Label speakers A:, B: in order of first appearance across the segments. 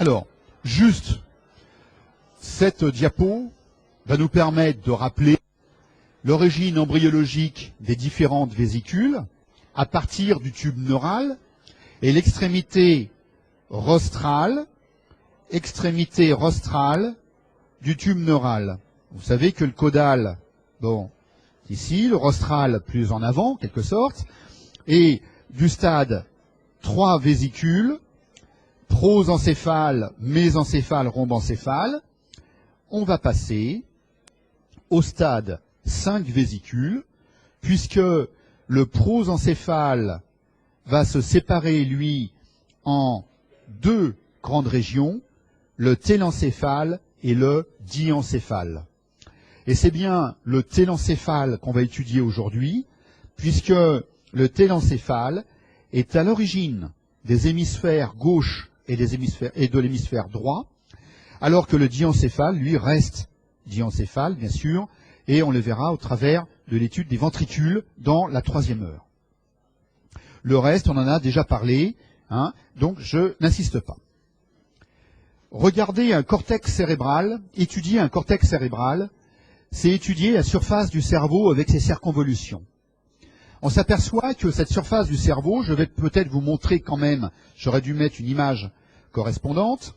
A: Alors, juste, cette diapo va nous permettre de rappeler l'origine embryologique des différentes vésicules à partir du tube neural et l'extrémité rostrale du tube neural. Vous savez que le caudal, bon, ici, le rostral plus en avant, en quelque sorte, et du stade 3 vésicules, prosencéphale, mésencéphale, rhombencéphale, on va passer au stade 5 vésicules, puisque le prosencéphale va se séparer, lui, en 2 grandes régions, le télencéphale et le diencéphale. Et c'est bien le télencéphale qu'on va étudier aujourd'hui, puisque le télencéphale est à l'origine des hémisphères gauche et de l'hémisphère droit, alors que le diencéphale, lui, reste diencéphale, bien sûr, et on le verra au travers de l'étude des ventricules dans la 3e heure. Le reste, on en a déjà parlé, hein, donc je n'insiste pas. Regardez un cortex cérébral, étudier un cortex cérébral, c'est étudier la surface du cerveau avec ses circonvolutions. On s'aperçoit que cette surface du cerveau, je vais peut-être vous montrer quand même, j'aurais dû mettre une image correspondante.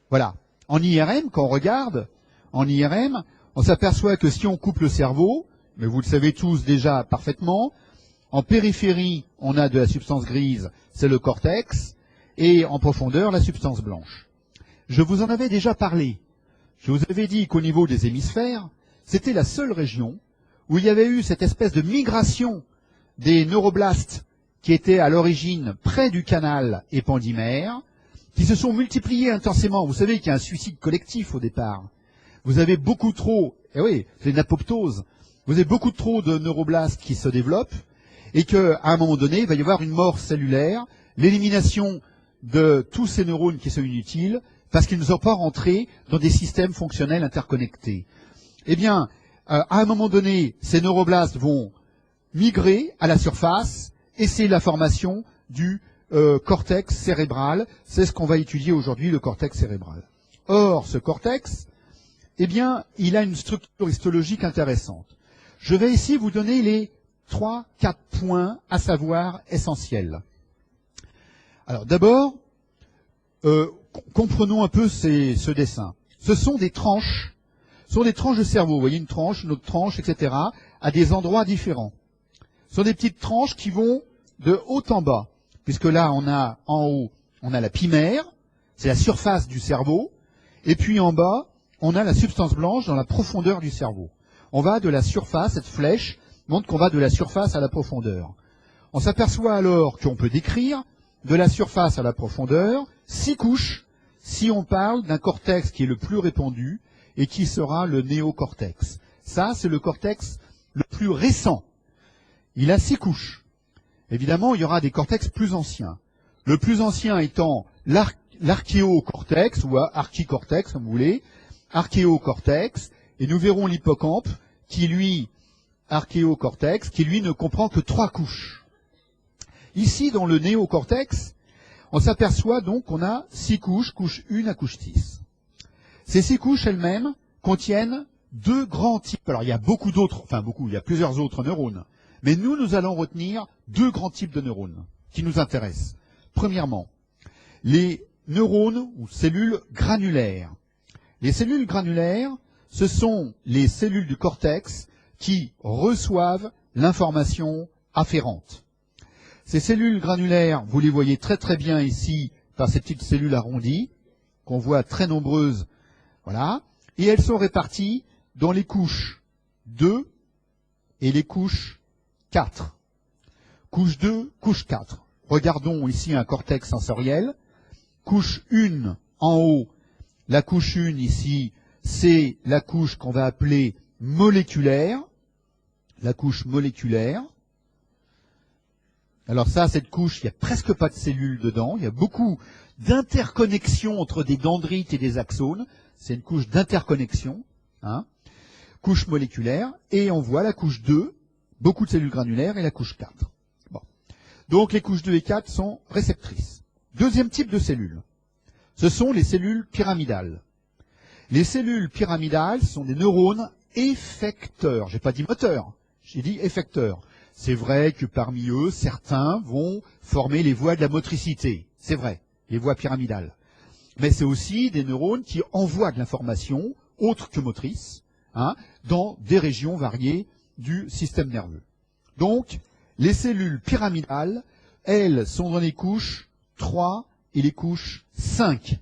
A: Voilà. En IRM, quand on regarde, en IRM, on s'aperçoit que si on coupe le cerveau, mais vous le savez tous déjà parfaitement, en périphérie, on a de la substance grise, c'est le cortex, et en profondeur, la substance blanche. Je vous en avais déjà parlé. Je vous avais dit qu'au niveau des hémisphères, c'était la seule région où il y avait eu cette espèce de migration des neuroblastes qui étaient à l'origine près du canal épendymère, qui se sont multipliés intensément. Vous savez qu'il y a un suicide collectif au départ. Vous avez beaucoup trop, c'est une apoptose, vous avez beaucoup trop de neuroblastes qui se développent, et qu'à un moment donné, il va y avoir une mort cellulaire, l'élimination de tous ces neurones qui sont inutiles, parce qu'ils ne sont pas rentrés dans des systèmes fonctionnels interconnectés. Eh bien, à un moment donné, ces neuroblastes vont migrer à la surface, et c'est la formation du cortex cérébral. C'est ce qu'on va étudier aujourd'hui, le cortex cérébral. Or, ce cortex, eh bien, il a une structure histologique intéressante. Je vais ici vous donner les 3-4 points à savoir essentiels. Alors, d'abord, comprenons un peu ce dessin. Ce sont des tranches. Ce sont des tranches de cerveau. Vous voyez une tranche, une autre tranche, etc., à des endroits différents. Ce sont des petites tranches qui vont de haut en bas, puisque là, on a en haut, on a la pimère, c'est la surface du cerveau, et puis en bas, on a la substance blanche dans la profondeur du cerveau. On va de la surface, cette flèche montre qu'on va de la surface à la profondeur. On s'aperçoit alors qu'on peut décrire de la surface à la profondeur 6 couches si on parle d'un cortex qui est le plus répandu et qui sera le néocortex. Ça, c'est le cortex le plus récent. Il a 6 couches. Évidemment, il y aura des cortex plus anciens. Le plus ancien étant l'archéocortex, ou archicortex, comme vous voulez, archéocortex, et nous verrons l'hippocampe, qui lui ne comprend que 3 couches. Ici, dans le néocortex, on s'aperçoit donc qu'on a 6 couches, couche 1 à couche 6. Ces 6 couches elles-mêmes contiennent 2 grands types. Alors il y a beaucoup d'autres, il y a plusieurs autres neurones. Mais nous allons retenir 2 grands types de neurones qui nous intéressent. Premièrement, les neurones ou cellules granulaires. Les cellules granulaires, ce sont les cellules du cortex qui reçoivent l'information afférente. Ces cellules granulaires, vous les voyez très très bien ici par ces petites cellules arrondies, qu'on voit très nombreuses, voilà, et elles sont réparties dans les couches 2 et les couches 4. Couche 2, couche 4. Regardons ici un cortex sensoriel. Couche 1 en haut, la couche 1 ici, c'est la couche qu'on va appeler moléculaire, la couche moléculaire. Alors ça, cette couche, il n'y a presque pas de cellules dedans, il y a beaucoup d'interconnexions entre des dendrites et des axones, c'est une couche d'interconnexion, hein. Couche moléculaire, et on voit la couche 2, beaucoup de cellules granulaires, et la couche 4. Bon. Donc les couches 2 et 4 sont réceptrices. Deuxième type de cellules, ce sont les cellules pyramidales. Les cellules pyramidales sont des neurones effecteurs. J'ai pas dit moteurs, j'ai dit effecteurs. C'est vrai que parmi eux, certains vont former les voies de la motricité. C'est vrai, les voies pyramidales. Mais c'est aussi des neurones qui envoient de l'information, autre que motrice, dans des régions variées du système nerveux. Donc, les cellules pyramidales, elles, sont dans les couches 3 et les couches 5.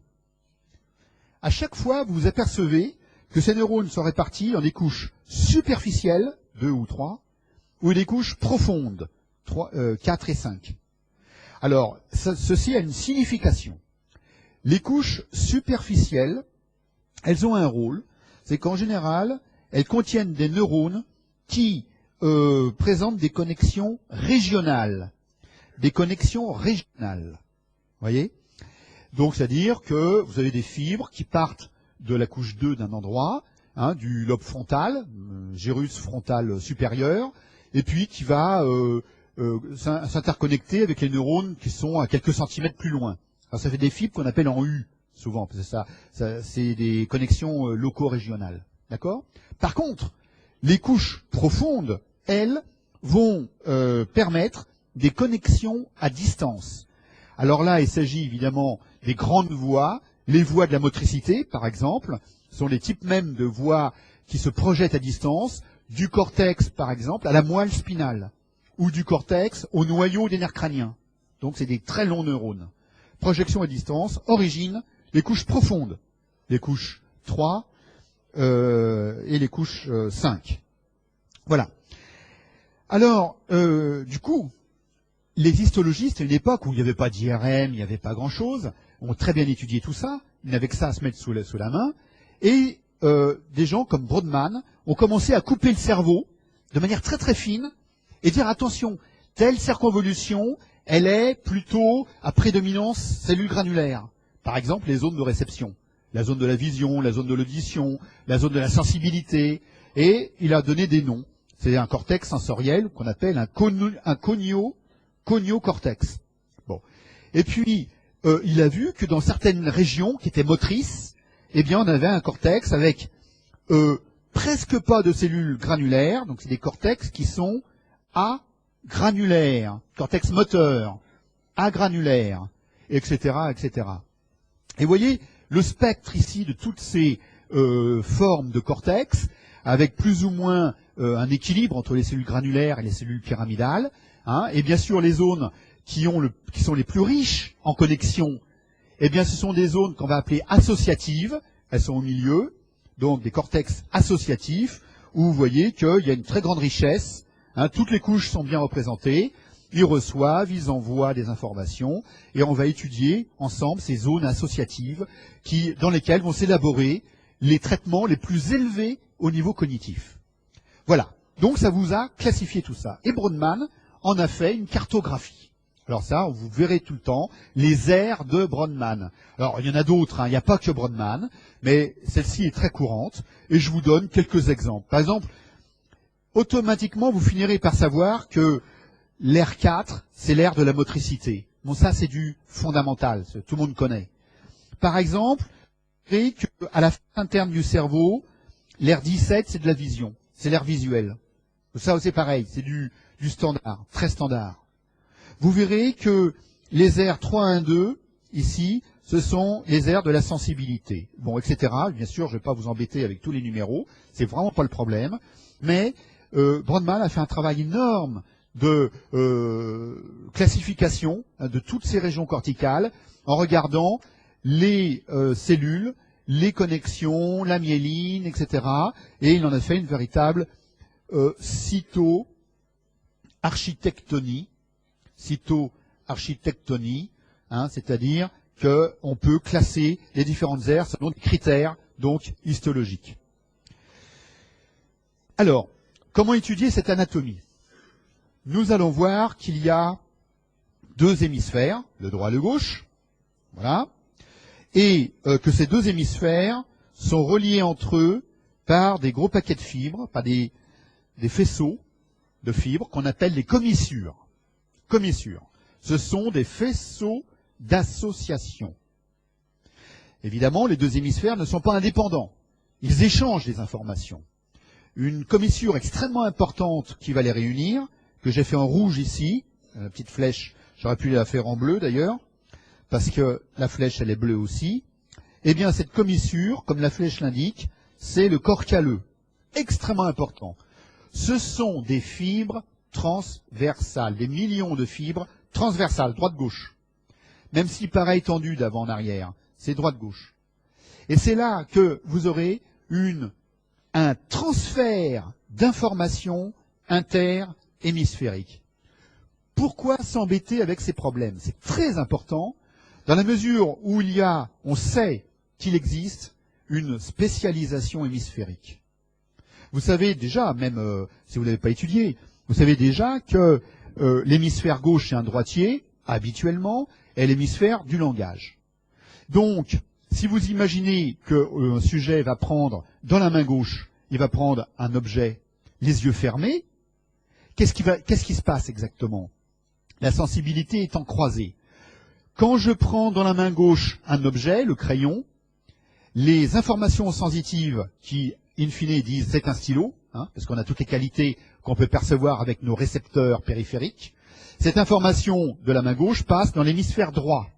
A: À chaque fois, vous vous apercevez que ces neurones sont répartis dans des couches superficielles, 2 ou 3, ou des couches profondes, 4 et 5. Alors, ceci a une signification. Les couches superficielles, elles ont un rôle, c'est qu'en général, elles contiennent des neurones qui présentent des connexions régionales. Des connexions régionales. Voyez ? Donc, c'est-à-dire que vous avez des fibres qui partent de la couche 2 d'un endroit, du lobe frontal, gyrus frontal supérieur, et puis qui va s'interconnecter avec les neurones qui sont à quelques centimètres plus loin. Alors, ça fait des fibres qu'on appelle en U, souvent, parce que c'est des connexions loco-régionales. D'accord ? Par contre, les couches profondes, elles, vont permettre des connexions à distance. Alors là, il s'agit évidemment des grandes voies, les voies de la motricité, par exemple, sont les types mêmes de voies qui se projettent à distance, du cortex, par exemple, à la moelle spinale, ou du cortex au noyau des nerfs crâniens. Donc c'est des très longs neurones. Projection à distance, origine, les couches profondes, les couches 3 et les couches 5. Voilà. Alors, du coup, les histologistes, à une époque où il n'y avait pas d'IRM, il n'y avait pas grand-chose, ont très bien étudié tout ça, ils n'avaient que ça à se mettre sous la main, et des gens comme Brodmann ont commencé à couper le cerveau de manière très très fine et dire attention, telle circonvolution, elle est plutôt à prédominance cellule granulaire. Par exemple, les zones de réception, la zone de la vision, la zone de l'audition, la zone de la sensibilité, et il a donné des noms. C'est un cortex sensoriel qu'on appelle un coniocortex. Bon. Et puis, il a vu que dans certaines régions qui étaient motrices, eh bien, on avait un cortex avec presque pas de cellules granulaires, donc c'est des cortex qui sont agranulaires, cortex moteur, agranulaire, etc., etc. Et vous voyez le spectre ici de toutes ces formes de cortex, avec plus ou moins un équilibre entre les cellules granulaires et les cellules pyramidales, et bien sûr les zones qui sont les plus riches en connexion, eh bien ce sont des zones qu'on va appeler associatives, elles sont au milieu, donc des cortex associatifs, où vous voyez qu'il y a une très grande richesse, toutes les couches sont bien représentées, ils reçoivent, ils envoient des informations, et on va étudier ensemble ces zones associatives dans lesquelles vont s'élaborer les traitements les plus élevés au niveau cognitif. Voilà, donc ça vous a classifié tout ça. Et Brodmann en a fait une cartographie. Alors ça, vous verrez tout le temps, les aires de Brodmann. Alors il y en a d'autres, il n'y a pas que Brodmann, mais celle-ci est très courante, et je vous donne quelques exemples. Par exemple, automatiquement, vous finirez par savoir que l'aire 4, c'est l'aire de la motricité. Bon, ça, c'est du fondamental, tout le monde connaît. Par exemple, vous verrez qu'à la fin interne du cerveau, l'aire 17, c'est de la vision, c'est l'aire visuelle. Ça, c'est pareil, c'est du standard, très standard. Vous verrez que les aires 3, 1, 2, ici, ce sont les aires de la sensibilité. Bon, etc. Bien sûr, je ne vais pas vous embêter avec tous les numéros, c'est vraiment pas le problème. Mais Brodmann a fait un travail énorme de classification de toutes ces régions corticales en regardant les cellules, les connexions, la myéline, etc. Et il en a fait une véritable cytoarchitectonie, c'est-à-dire qu'on peut classer les différentes aires selon des critères donc histologiques. Alors, comment étudier cette anatomie? Nous allons voir qu'il y a deux hémisphères, le droit et le gauche, voilà, et que ces deux hémisphères sont reliés entre eux par des gros paquets de fibres, par des faisceaux de fibres qu'on appelle les commissures. Commissures. Ce sont des faisceaux d'association. Évidemment, les deux hémisphères ne sont pas indépendants. Ils échangent des informations. Une commissure extrêmement importante qui va les réunir, que j'ai fait en rouge ici, la petite flèche, j'aurais pu la faire en bleu d'ailleurs, parce que la flèche elle est bleue aussi, eh bien cette commissure, comme la flèche l'indique, c'est le corps calleux, extrêmement important. Ce sont des fibres transversales, des millions de fibres transversales, droite-gauche. Même s'il paraît étendu d'avant en arrière, c'est droite-gauche. Et c'est là que vous aurez un transfert d'informations inter-hémisphériques. Pourquoi s'embêter avec ces problèmes? C'est très important, dans la mesure où on sait qu'il existe une spécialisation hémisphérique. Vous savez déjà, même si vous ne l'avez pas étudié, vous savez déjà que l'hémisphère gauche est un droitier, habituellement, est l'hémisphère du langage. Donc, si vous imaginez qu'un sujet va prendre, dans la main gauche, il va prendre un objet, les yeux fermés, qu'est-ce qui se passe exactement? La sensibilité étant croisée. Quand je prends dans la main gauche un objet, le crayon, les informations sensitives qui, in fine, disent c'est un stylo, parce qu'on a toutes les qualités qu'on peut percevoir avec nos récepteurs périphériques, cette information de la main gauche passe dans l'hémisphère droit.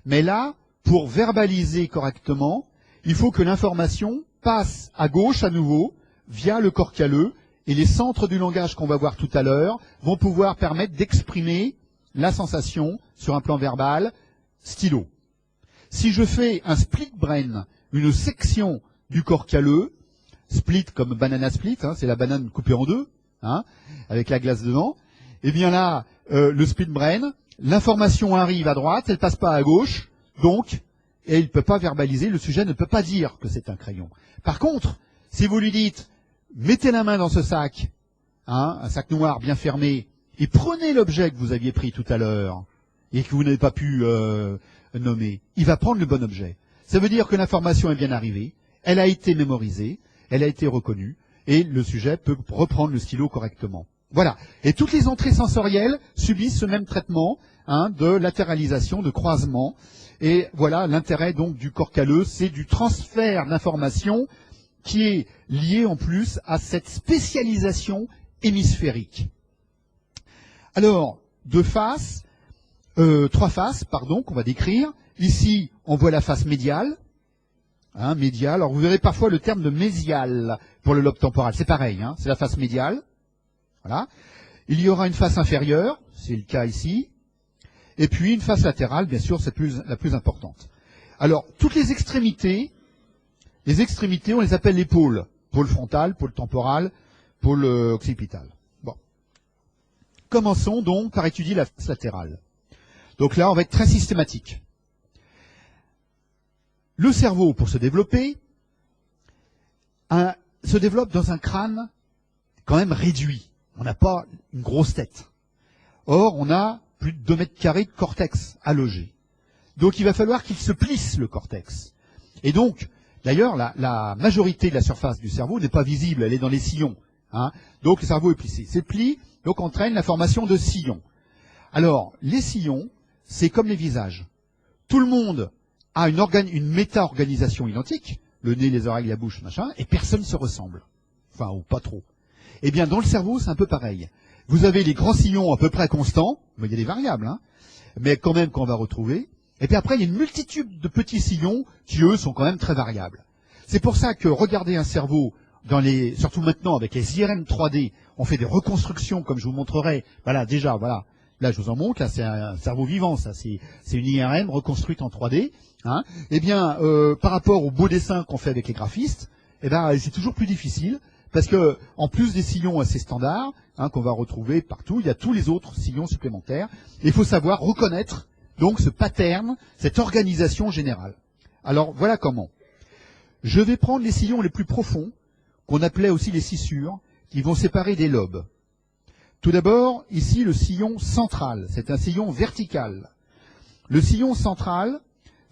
A: Mais là, pour verbaliser correctement, il faut que l'information passe à gauche à nouveau, via le corps calleux, et les centres du langage qu'on va voir tout à l'heure vont pouvoir permettre d'exprimer la sensation sur un plan verbal, stylo. Si je fais un split brain, une section du corps calleux, split comme banana split, c'est la banane coupée en deux, avec la glace dedans, et bien là, le split brain, l'information arrive à droite, elle passe pas à gauche, donc, et il ne peut pas verbaliser, le sujet ne peut pas dire que c'est un crayon. Par contre, si vous lui dites, mettez la main dans ce sac, un sac noir bien fermé, et prenez l'objet que vous aviez pris tout à l'heure, et que vous n'avez pas pu nommer, il va prendre le bon objet. Ça veut dire que l'information est bien arrivée, elle a été mémorisée, elle a été reconnue, et le sujet peut reprendre le stylo correctement. Voilà. Et toutes les entrées sensorielles subissent ce même traitement de latéralisation, de croisement. Et voilà l'intérêt donc du corps calleux, c'est du transfert d'informations qui est lié en plus à cette spécialisation hémisphérique. Alors, trois faces, qu'on va décrire. Ici, on voit la face médiale. Médiale. Alors, vous verrez parfois le terme de mésial pour le lobe temporal. C'est pareil, c'est la face médiale. Voilà. Il y aura une face inférieure, c'est le cas ici. Et puis une face latérale, bien sûr, c'est la plus importante. Alors, toutes les extrémités, on les appelle les pôles. Pôle frontal, pôle temporal, pôle occipital. Bon. Commençons donc par étudier la face latérale. Donc là, on va être très systématique. Le cerveau, pour se développer, se développe dans un crâne quand même réduit. On n'a pas une grosse tête. Or, on a plus de 2 mètres carrés de cortex à loger. Donc il va falloir qu'il se plisse, le cortex. Et donc, d'ailleurs, la majorité de la surface du cerveau n'est pas visible, elle est dans les sillons. Donc le cerveau est plissé. Ces plis donc entraînent la formation de sillons. Alors, les sillons, c'est comme les visages. Tout le monde a une méta-organisation identique, le nez, les oreilles, la bouche, machin, et personne ne se ressemble. Enfin, ou pas trop. Eh bien, dans le cerveau, c'est un peu pareil. Vous avez les grands sillons à peu près constants, mais il y a des variables, mais quand même qu'on va retrouver. Et puis après, il y a une multitude de petits sillons qui, eux, sont quand même très variables. C'est pour ça que regarder un cerveau, surtout maintenant avec les IRM 3D, on fait des reconstructions, comme je vous montrerai. Voilà, déjà, voilà. Là, je vous en montre, là, c'est un cerveau vivant, ça. C'est une IRM reconstruite en 3D. Eh bien, par rapport aux beaux dessins qu'on fait avec les graphistes, c'est toujours plus difficile. Parce que, en plus des sillons assez standards, qu'on va retrouver partout, il y a tous les autres sillons supplémentaires. Et il faut savoir reconnaître, donc, ce pattern, cette organisation générale. Alors, voilà comment. Je vais prendre les sillons les plus profonds, qu'on appelait aussi les scissures, qui vont séparer des lobes. Tout d'abord, ici, le sillon central. C'est un sillon vertical. Le sillon central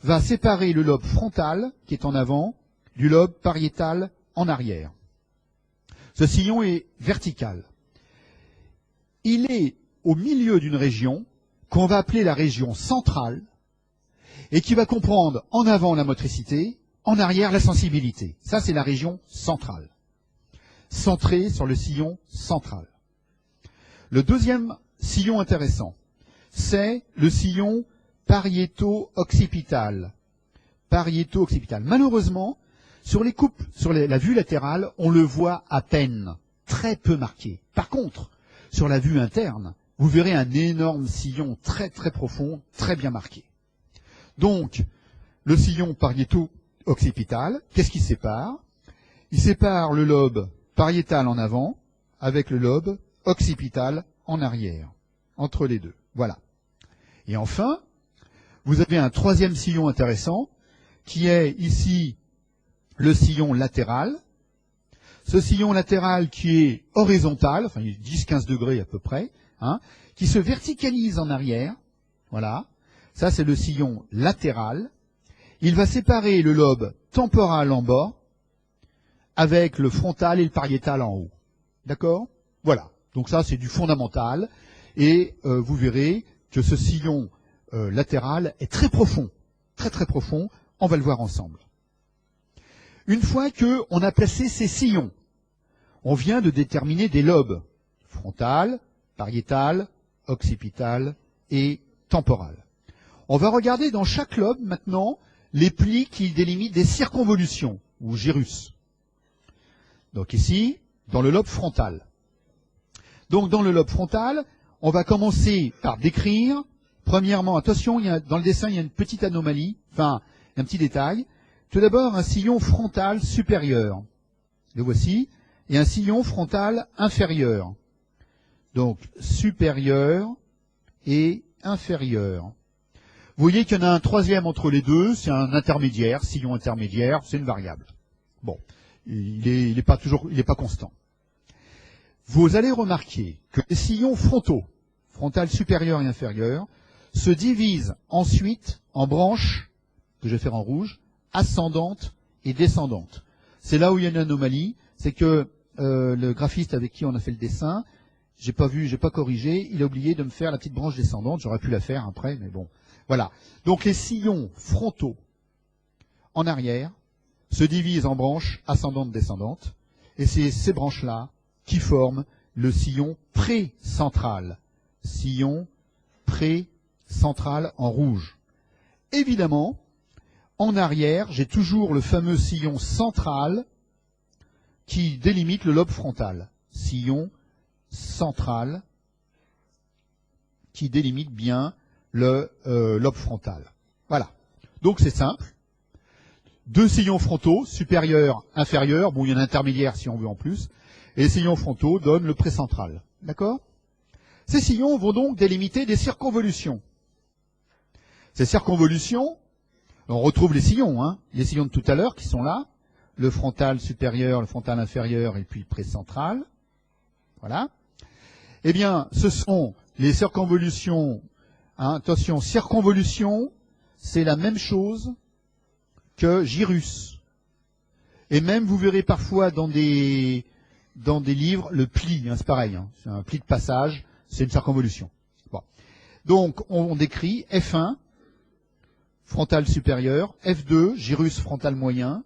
A: va séparer le lobe frontal, qui est en avant, du lobe pariétal en arrière. Ce sillon est vertical. Il est au milieu d'une région qu'on va appeler la région centrale, et qui va comprendre en avant la motricité, en arrière la sensibilité. Ça, c'est la région centrale, centrée sur le sillon central. Le deuxième sillon intéressant, c'est le sillon pariéto-occipital. Pariéto-occipital. Malheureusement, sur les coupes, sur la vue latérale, on le voit à peine, très peu marqué. Par contre, sur la vue interne, vous verrez un énorme sillon très très profond, très bien marqué. Donc, le sillon pariéto-occipital, qu'est-ce qui sépare? Il sépare le lobe pariétal en avant avec le lobe occipital en arrière, entre les deux. Voilà. Et enfin, vous avez un troisième sillon intéressant, qui est ici le sillon latéral. Ce sillon latéral qui est horizontal, enfin 10-15 degrés à peu près, hein, qui se verticalise en arrière. Voilà. Ça, c'est le sillon latéral. Il va séparer le lobe temporal en bas avec le frontal et le pariétal en haut. D'accord? Voilà. Donc ça, c'est du fondamental. Et vous verrez que ce sillon latéral est très profond. Très très profond. On va le voir ensemble. Une fois qu'on a placé ces sillons, on vient de déterminer des lobes. Frontal, pariétal, occipital et temporal. On va regarder dans chaque lobe maintenant les plis qui délimitent des circonvolutions, ou gyrus. Donc ici, dans le lobe frontal. Donc dans le lobe frontal, on va commencer par décrire, premièrement, attention, dans le dessin il y a une petite anomalie, enfin un petit détail. Tout d'abord un sillon frontal supérieur, le voici, et un sillon frontal inférieur. Donc supérieur et inférieur. Vous voyez qu'il y en a un troisième entre les deux, c'est un intermédiaire, sillon intermédiaire, c'est une variable. Bon, il est pas constant. Vous allez remarquer que les sillons frontaux, frontal supérieur et inférieur, se divisent ensuite en branches, que je vais faire en rouge, ascendantes et descendantes. C'est là où il y a une anomalie, c'est que le graphiste avec qui on a fait le dessin, j'ai pas corrigé, il a oublié de me faire la petite branche descendante, j'aurais pu la faire après, mais bon. Voilà. Donc les sillons frontaux en arrière se divisent en branches ascendantes, descendantes, et c'est ces branches-là qui forment le sillon pré-central. Sillon pré-central en rouge. Évidemment, en arrière, j'ai toujours le fameux sillon central qui délimite le lobe frontal. Sillon central qui délimite bien le lobe frontal. Voilà. Donc c'est simple. Deux sillons frontaux, supérieur, inférieur. Bon, il y en a un intermédiaire si on veut en plus. Et les sillons frontaux donnent le précentral. D'accord? Ces sillons vont donc délimiter des circonvolutions. Ces circonvolutions, on retrouve les sillons, hein, les sillons de tout à l'heure qui sont là. Le frontal supérieur, le frontal inférieur et puis le précentral. Voilà. Eh bien, ce sont les circonvolutions. Hein, attention, circonvolution, c'est la même chose que gyrus. Et même, vous verrez parfois dans des livres, le pli, hein, c'est pareil, hein, c'est un pli de passage, c'est une circonvolution. Bon. Donc, on décrit F1, frontal supérieur, F2, gyrus frontal moyen,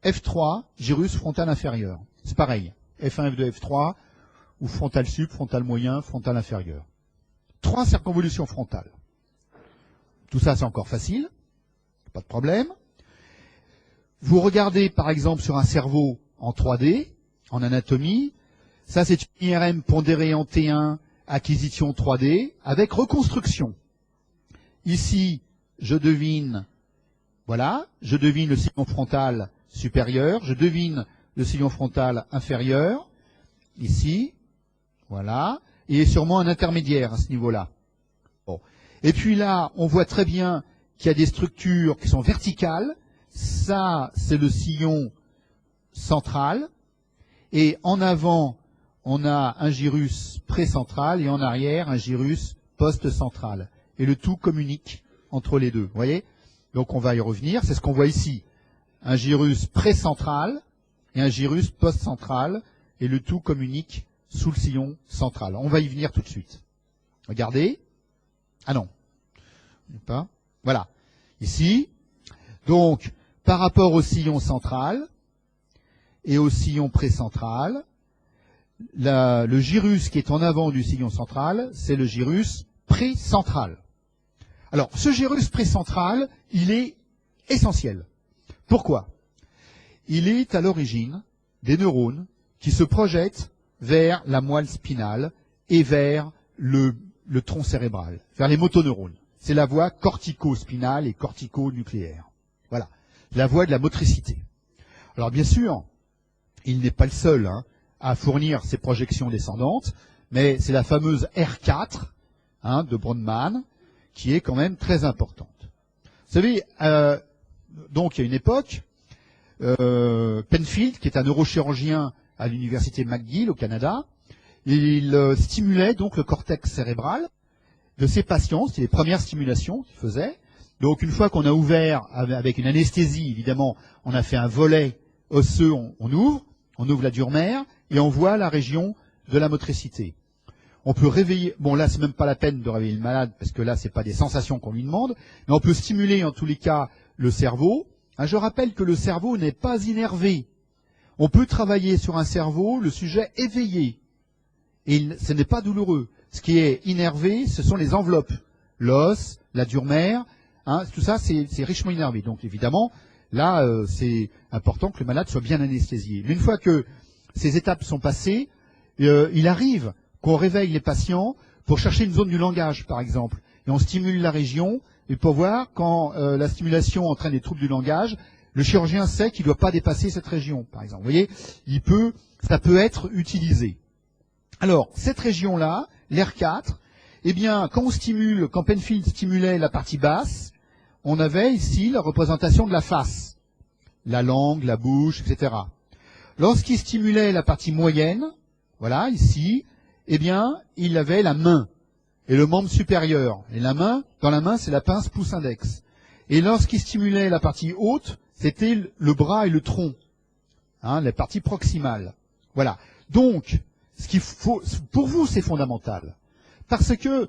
A: F3, gyrus frontal inférieur. C'est pareil, F1, F2, F3, ou frontal sup, frontal moyen, frontal inférieur. 3 circonvolutions frontales. Tout ça, c'est encore facile, pas de problème. Vous regardez, par exemple, sur un cerveau en 3D, en anatomie, ça c'est une IRM pondérée en T1, acquisition 3D, avec reconstruction. Ici, je devine, voilà, je devine le sillon frontal supérieur, je devine le sillon frontal inférieur, ici, voilà, et sûrement un intermédiaire à ce niveau-là. Bon. Et puis là, on voit très bien qu'il y a des structures qui sont verticales. Ça, c'est le sillon central. Et en avant, on a un gyrus précentral et en arrière, un gyrus post-central. Et le tout communique entre les deux. Vous voyez? Donc on va y revenir. C'est ce qu'on voit ici. Un gyrus précentral et un gyrus post-central. Et le tout communique sous le sillon central. On va y venir tout de suite. Regardez. Ah non. Pas. Voilà. Ici. Donc, par rapport au sillon central et au sillon précentral, le gyrus qui est en avant du sillon central, c'est le gyrus précentral. Alors, ce gyrus précentral, il est essentiel. Pourquoi? Il est à l'origine des neurones qui se projettent vers la moelle spinale et vers le tronc cérébral, vers les motoneurones. C'est la voie cortico-spinale et cortico-nucléaire. Voilà, la voie de la motricité. Alors bien sûr, il n'est pas le seul à fournir ces projections descendantes, mais c'est la fameuse R4 de Brodmann qui est quand même très importante. Vous savez, donc il y a une époque, Penfield, qui est un neurochirurgien à l'université McGill au Canada, il stimulait donc le cortex cérébral de ses patients. C'était les premières stimulations qu'il faisait. Donc une fois qu'on a ouvert avec une anesthésie, évidemment, on a fait un volet osseux, on ouvre la dure mère et on voit la région de la motricité. On peut réveiller, bon là c'est même pas la peine de réveiller le malade parce que là c'est pas des sensations qu'on lui demande, mais on peut stimuler en tous les cas le cerveau. Je rappelle que le cerveau n'est pas innervé. On peut travailler sur un cerveau, le sujet éveillé, et ce n'est pas douloureux. Ce qui est innervé, ce sont les enveloppes, l'os, la dure mère, tout ça c'est richement innervé. Donc évidemment, là c'est important que le malade soit bien anesthésié. Mais une fois que ces étapes sont passées, il arrive qu'on réveille les patients pour chercher une zone du langage, par exemple. Et on stimule la région, et pour voir quand la stimulation entraîne des troubles du langage, le chirurgien sait qu'il ne doit pas dépasser cette région, par exemple. Vous voyez, ça peut être utilisé. Alors, cette région-là, l'R4, eh bien, quand Penfield stimulait la partie basse, on avait ici la représentation de la face, la langue, la bouche, etc. Lorsqu'il stimulait la partie moyenne, voilà, ici, eh bien, il avait la main et le membre supérieur. Et dans la main, c'est la pince pouce-index. Et lorsqu'il stimulait la partie haute, c'était le bras et le tronc, la partie proximale. Voilà. Donc, pour vous, c'est fondamental. Parce que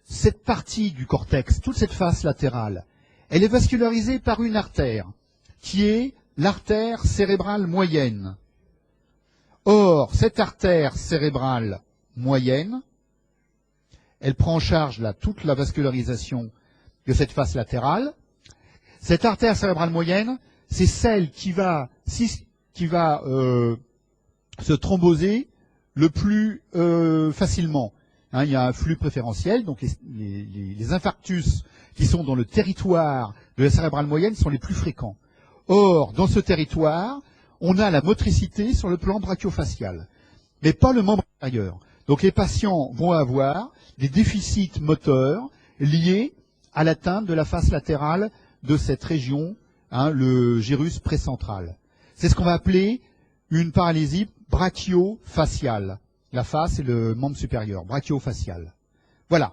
A: cette partie du cortex, toute cette face latérale, elle est vascularisée par une artère, qui est l'artère cérébrale moyenne. Or, cette artère cérébrale moyenne, elle prend en charge toute la vascularisation de cette face latérale. Cette artère cérébrale moyenne, c'est celle qui va se thromboser le plus facilement. Il y a un flux préférentiel, donc les infarctus qui sont dans le territoire de la cérébrale moyenne sont les plus fréquents. Or, dans ce territoire, on a la motricité sur le plan brachiofacial, mais pas le membre inférieur. Donc les patients vont avoir des déficits moteurs liés à l'atteinte de la face latérale de cette région, le gyrus précentral. C'est ce qu'on va appeler une paralysie brachiofaciale. La face et le membre supérieur, brachiofacial. Voilà,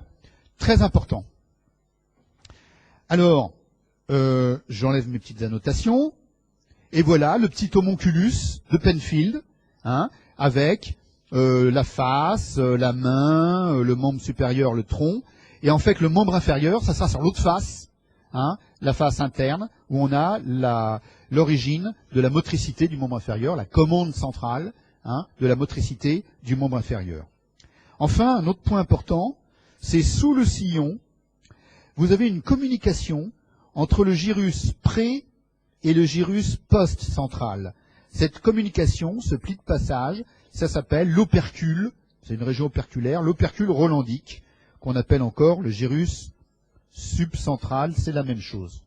A: très important. Alors, j'enlève mes petites annotations. Et voilà le petit homonculus de Penfield, avec la face, la main, le membre supérieur, le tronc. Et en fait, le membre inférieur, ça sera sur l'autre face, la face interne, où on a l'origine de la motricité du membre inférieur, la commande centrale de la motricité du membre inférieur. Enfin, un autre point important, c'est sous le sillon, vous avez une communication entre le gyrus pré et le gyrus post-central. Cette communication, ce pli de passage, ça s'appelle l'opercule, c'est une région operculaire, l'opercule rolandique, qu'on appelle encore le gyrus subcentral, c'est la même chose.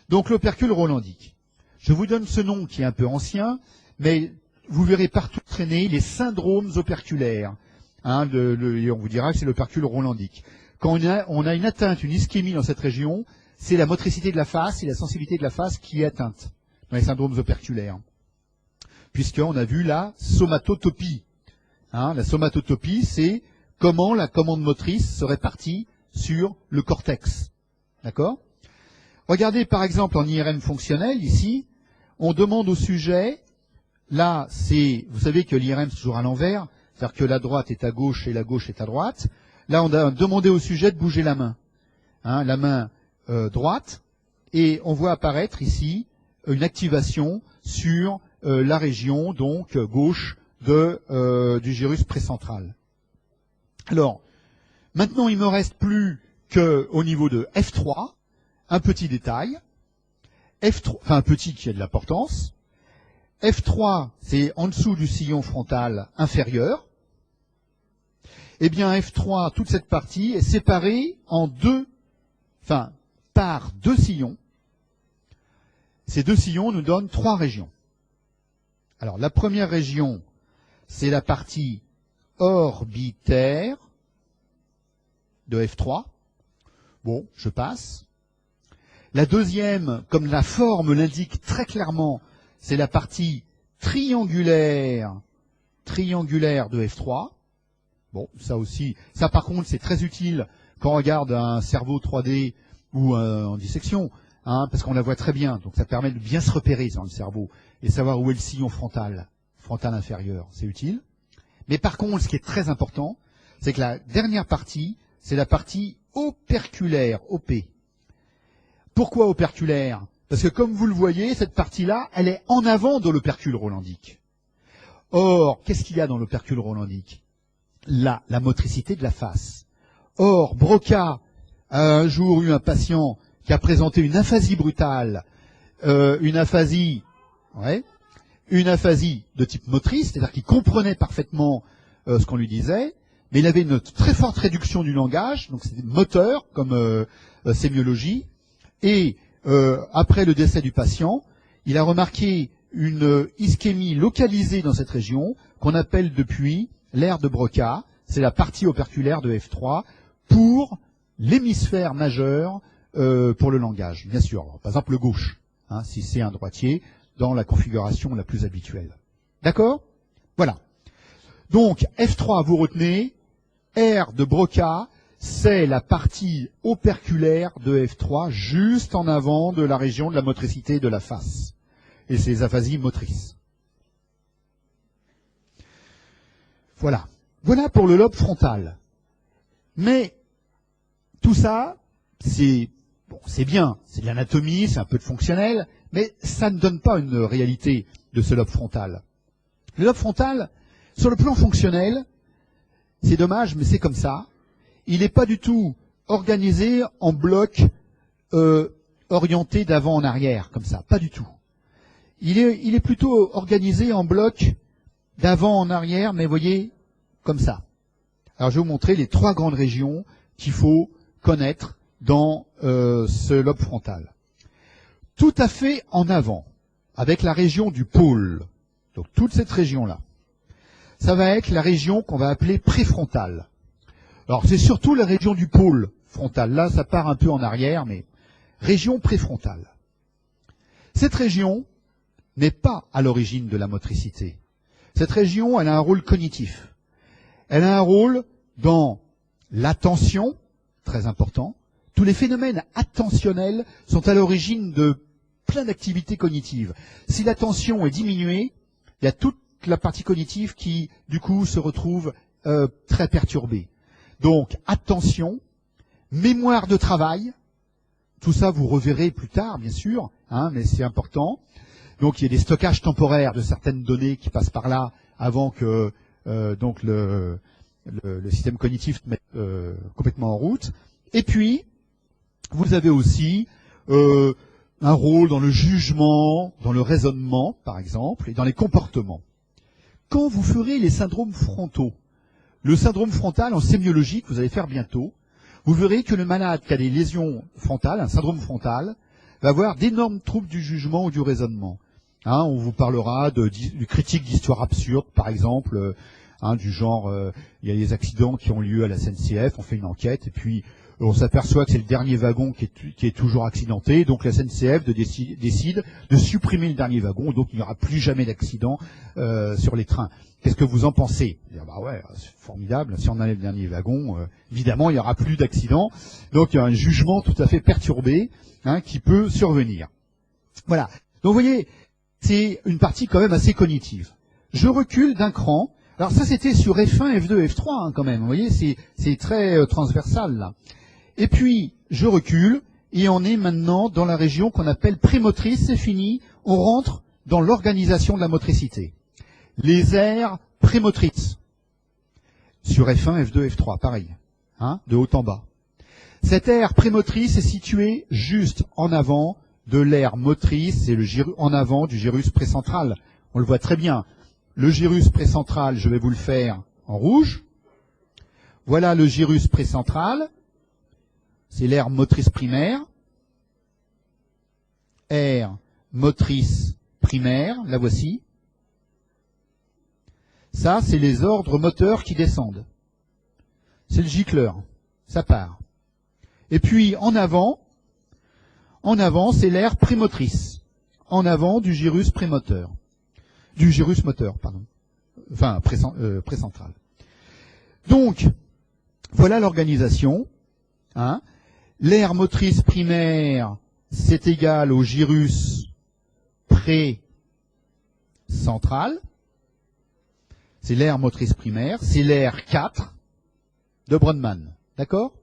A: Donc l'opercule rolandique. Je vous donne ce nom qui est un peu ancien, mais vous verrez partout traîner les syndromes operculaires. On vous dira que c'est l'opercule rolandique. Quand on a une atteinte, une ischémie dans cette région, c'est la motricité de la face et la sensibilité de la face qui est atteinte dans les syndromes operculaires. Puisqu'on a vu la somatotopie. La somatotopie, c'est comment la commande motrice se répartit sur le cortex. D'accord ? Regardez par exemple en IRM fonctionnel, ici, on demande au sujet, là, vous savez que l'IRM c'est toujours à l'envers, c'est-à-dire que la droite est à gauche et la gauche est à droite. Là, on a demandé au sujet de bouger la main, hein, la main droite, et on voit apparaître ici une activation sur la région donc gauche du gyrus précentral. Alors, maintenant, il me reste plus qu'au niveau de F3, un petit détail, F3, enfin un petit qui a de l'importance. F3, c'est en dessous du sillon frontal inférieur. Eh bien, F3, toute cette partie est séparée en par deux sillons. Ces deux sillons nous donnent trois régions. Alors, la première région, c'est la partie orbitaire de F3. Bon, je passe. La deuxième, comme la forme l'indique très clairement, c'est la partie triangulaire de F3. Bon, ça aussi, ça par contre, c'est très utile quand on regarde un cerveau 3D ou en dissection, hein, parce qu'on la voit très bien. Donc ça permet de bien se repérer dans le cerveau et savoir où est le sillon frontal inférieur. C'est utile. Mais par contre, ce qui est très important, c'est que la dernière partie, c'est la partie operculaire, OP. Pourquoi operculaire? Parce que comme vous le voyez, cette partie-là, elle est en avant de l'opercule rholandique. Or, qu'est-ce qu'il y a dans l'opercule rholandique? Là, la motricité de la face. Or, Broca a un jour eu un patient qui a présenté une aphasie brutale, une aphasie de type motrice, c'est-à-dire qu'il comprenait parfaitement ce qu'on lui disait, mais il avait une très forte réduction du langage, donc c'était moteur comme sémiologie, et après le décès du patient, il a remarqué une ischémie localisée dans cette région, qu'on appelle depuis l'aire de Broca, c'est la partie operculaire de F3, pour l'hémisphère majeur pour le langage, bien sûr. Alors, par exemple le gauche, hein, si c'est un droitier, dans la configuration la plus habituelle. D'accord? Voilà. Donc, F3, vous retenez, R de Broca, c'est la partie operculaire de F3, juste en avant de la région de la motricité de la face. Et c'est les aphasies motrices. Voilà. Voilà pour le lobe frontal. Mais tout ça, c'est bien, c'est de l'anatomie, c'est un peu de fonctionnel, mais ça ne donne pas une réalité de ce lobe frontal. Le lobe frontal, sur le plan fonctionnel, c'est dommage, mais c'est comme ça. Il n'est pas du tout organisé en bloc orienté d'avant en arrière, comme ça, pas du tout. Il est plutôt organisé en bloc d'avant en arrière, mais voyez, comme ça. Alors je vais vous montrer les trois grandes régions qu'il faut connaître dans ce lobe frontal. Tout à fait en avant, avec la région du pôle, donc toute cette région-là, ça va être la région qu'on va appeler préfrontale. Alors c'est surtout la région du pôle frontal, là ça part un peu en arrière, mais région préfrontale. Cette région n'est pas à l'origine de la motricité. Cette région, elle a un rôle cognitif. Elle a un rôle dans l'attention, très important. Tous les phénomènes attentionnels sont à l'origine de plein d'activités cognitives. Si l'attention est diminuée, il y a toute la partie cognitive qui, du coup, se retrouve très perturbée. Donc, attention, mémoire de travail, tout ça vous reverrez plus tard, bien sûr, hein, mais c'est important. Donc, il y a des stockages temporaires de certaines données qui passent par là avant que donc le système cognitif se mette complètement en route. Et puis, vous avez aussi un rôle dans le jugement, dans le raisonnement, par exemple, et dans les comportements. Quand vous ferez les syndromes frontaux, le syndrome frontal en sémiologie que vous allez faire bientôt, vous verrez que le malade qui a des lésions frontales, un syndrome frontal, va avoir d'énormes troubles du jugement ou du raisonnement. Hein, on vous parlera de critiques d'histoire absurde, par exemple, du genre, il y a des accidents qui ont lieu à la SNCF, on fait une enquête, et puis on s'aperçoit que c'est le dernier wagon qui est toujours accidenté, donc la SNCF décide de supprimer le dernier wagon, donc il n'y aura plus jamais d'accident sur les trains. Qu'est-ce que vous en pensez? Bah ouais, c'est formidable, si on enlève le dernier wagon, évidemment il n'y aura plus d'accident, donc il y a un jugement tout à fait perturbé qui peut survenir. Voilà, donc vous voyez, c'est une partie quand même assez cognitive. Je recule d'un cran. Alors ça, c'était sur F1, F2, F3 hein, quand même. Vous voyez, c'est très transversal là. Et puis, je recule et on est maintenant dans la région qu'on appelle prémotrice. C'est fini. On rentre dans l'organisation de la motricité. Les aires prémotrices. Sur F1, F2, F3, pareil. Hein, de haut en bas. Cette aire prémotrice est située juste en avant de l'aire motrice, c'est en avant du gyrus précentral. On le voit très bien. Le gyrus précentral, je vais vous le faire en rouge. Voilà le gyrus précentral. C'est l'aire motrice primaire. Aire motrice primaire, la voici. Ça, c'est les ordres moteurs qui descendent. C'est le gicleur. Ça part. Et puis, en avant, c'est l'aire prémotrice. En avant du gyrus prémoteur. Du gyrus moteur, pardon. Enfin, précentral. Donc, voilà l'organisation. Hein. L'aire motrice primaire, c'est égal au gyrus précentral. C'est l'aire motrice primaire. C'est l'aire 4 de Brodmann. D'accord ?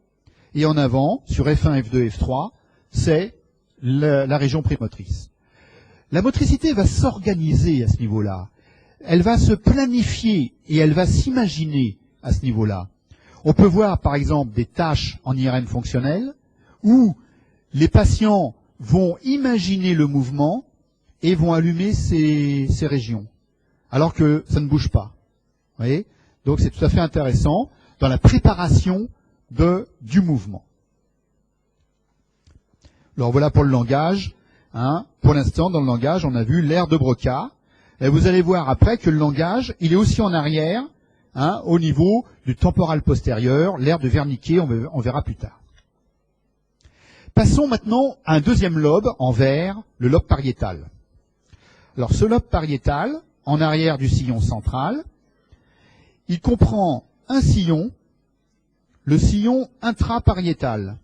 A: Et en avant, sur F1, F2, F3, c'est la région prémotrice. La motricité va s'organiser à ce niveau-là. Elle va se planifier et elle va s'imaginer à ce niveau-là. On peut voir, par exemple, des tâches en IRM fonctionnel où les patients vont imaginer le mouvement et vont allumer ces régions, alors que ça ne bouge pas. Vous voyez ? Donc c'est tout à fait intéressant dans la préparation du mouvement. Alors voilà pour le langage. Hein. Pour l'instant, dans le langage, on a vu l'aire de Broca. Et vous allez voir après que le langage, il est aussi en arrière, hein, au niveau du temporal postérieur, l'aire de Wernicke, on verra plus tard. Passons maintenant à un deuxième lobe en vert, le lobe pariétal. Alors ce lobe pariétal, en arrière du sillon central, il comprend un sillon, le sillon intrapariétal.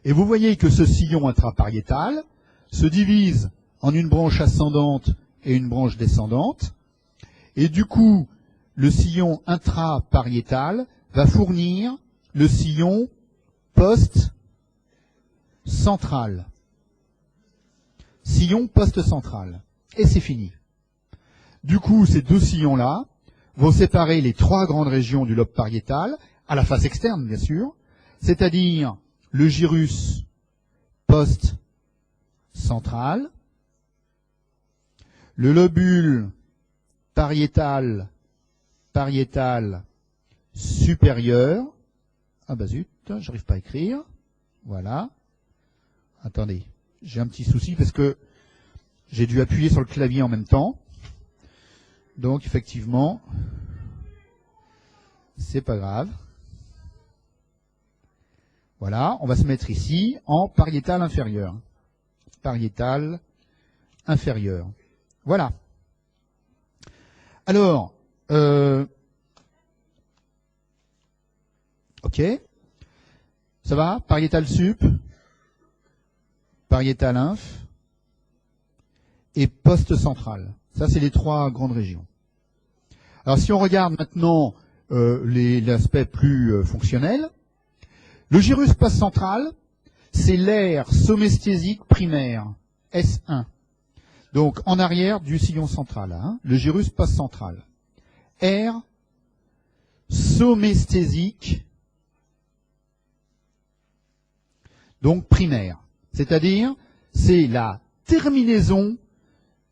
A: Et vous voyez que ce sillon intrapariétal se divise en une branche ascendante et une branche descendante. Et du coup, le sillon intrapariétal va fournir le sillon post-central. Sillon post-central. Et c'est fini. Du coup, ces deux sillons-là vont séparer les trois grandes régions du lobe pariétal, à la face externe, bien sûr, c'est-à-dire le gyrus post-central, le lobule pariétal supérieur. Ah bah zut, j'arrive pas à écrire. Voilà. Attendez, j'ai un petit souci parce que j'ai dû appuyer sur le clavier en même temps. Donc effectivement, c'est pas grave. Voilà, on va se mettre ici en pariétal inférieur. Pariétal inférieur. Voilà. Alors, ok. Ça va? Pariétal sup, pariétal inf et post-central. Ça, c'est les trois grandes régions. Alors, si on regarde maintenant l'aspect plus fonctionnel, le gyrus post-central, c'est l'aire somesthésique primaire, S1. Donc, en arrière du sillon central, hein, le gyrus post-central. Aire somesthésique, donc primaire. C'est-à-dire, c'est la terminaison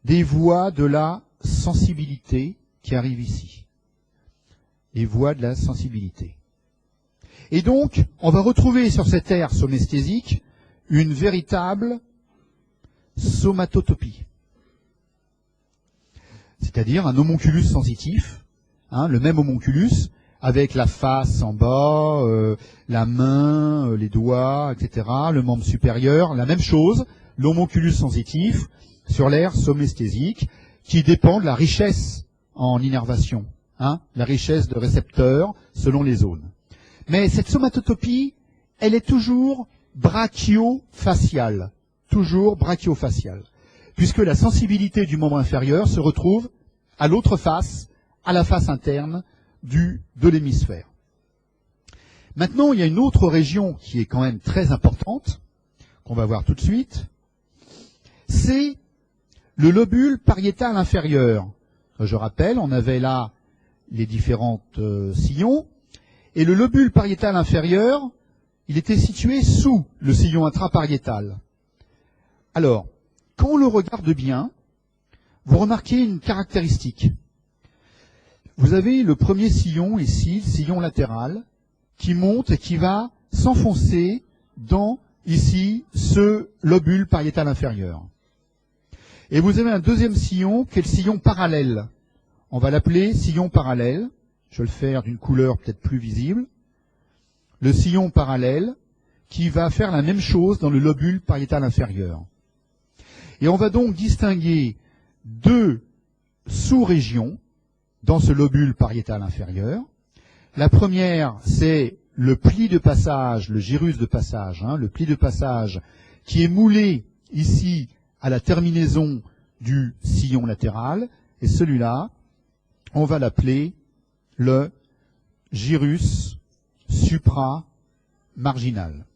A: des voies de la sensibilité qui arrivent ici. Les voies de la sensibilité. Et donc, on va retrouver sur cette aire somesthésique une véritable somatotopie. C'est-à-dire un homonculus sensitif, hein, le même homonculus, avec la face en bas, la main, les doigts, etc., le membre supérieur, la même chose, l'homonculus sensitif sur l'aire somesthésique, qui dépend de la richesse en innervation, hein, la richesse de récepteurs selon les zones. Mais cette somatotopie, elle est toujours brachiofaciale, puisque la sensibilité du membre inférieur se retrouve à l'autre face à la face interne de l'hémisphère. Maintenant, il y a une autre région qui est quand même très importante, qu'on va voir tout de suite, c'est le lobule pariétal inférieur. Je rappelle, on avait là les différents sillons, et le lobule pariétal inférieur, il était situé sous le sillon intrapariétal. Alors, quand on le regarde bien, vous remarquez une caractéristique. Vous avez le premier sillon ici, le sillon latéral, qui monte et qui va s'enfoncer dans, ici, ce lobule pariétal inférieur. Et vous avez un deuxième sillon qui est le sillon parallèle. On va l'appeler sillon parallèle. Je vais le faire d'une couleur peut-être plus visible. Le sillon parallèle qui va faire la même chose dans le lobule pariétal inférieur. Et on va donc distinguer deux sous-régions dans ce lobule pariétal inférieur. La première, c'est le pli de passage, le gyrus de passage, le pli de passage qui est moulé ici à la terminaison du sillon latéral. Et celui-là, on va l'appeler le gyrus supramarginal.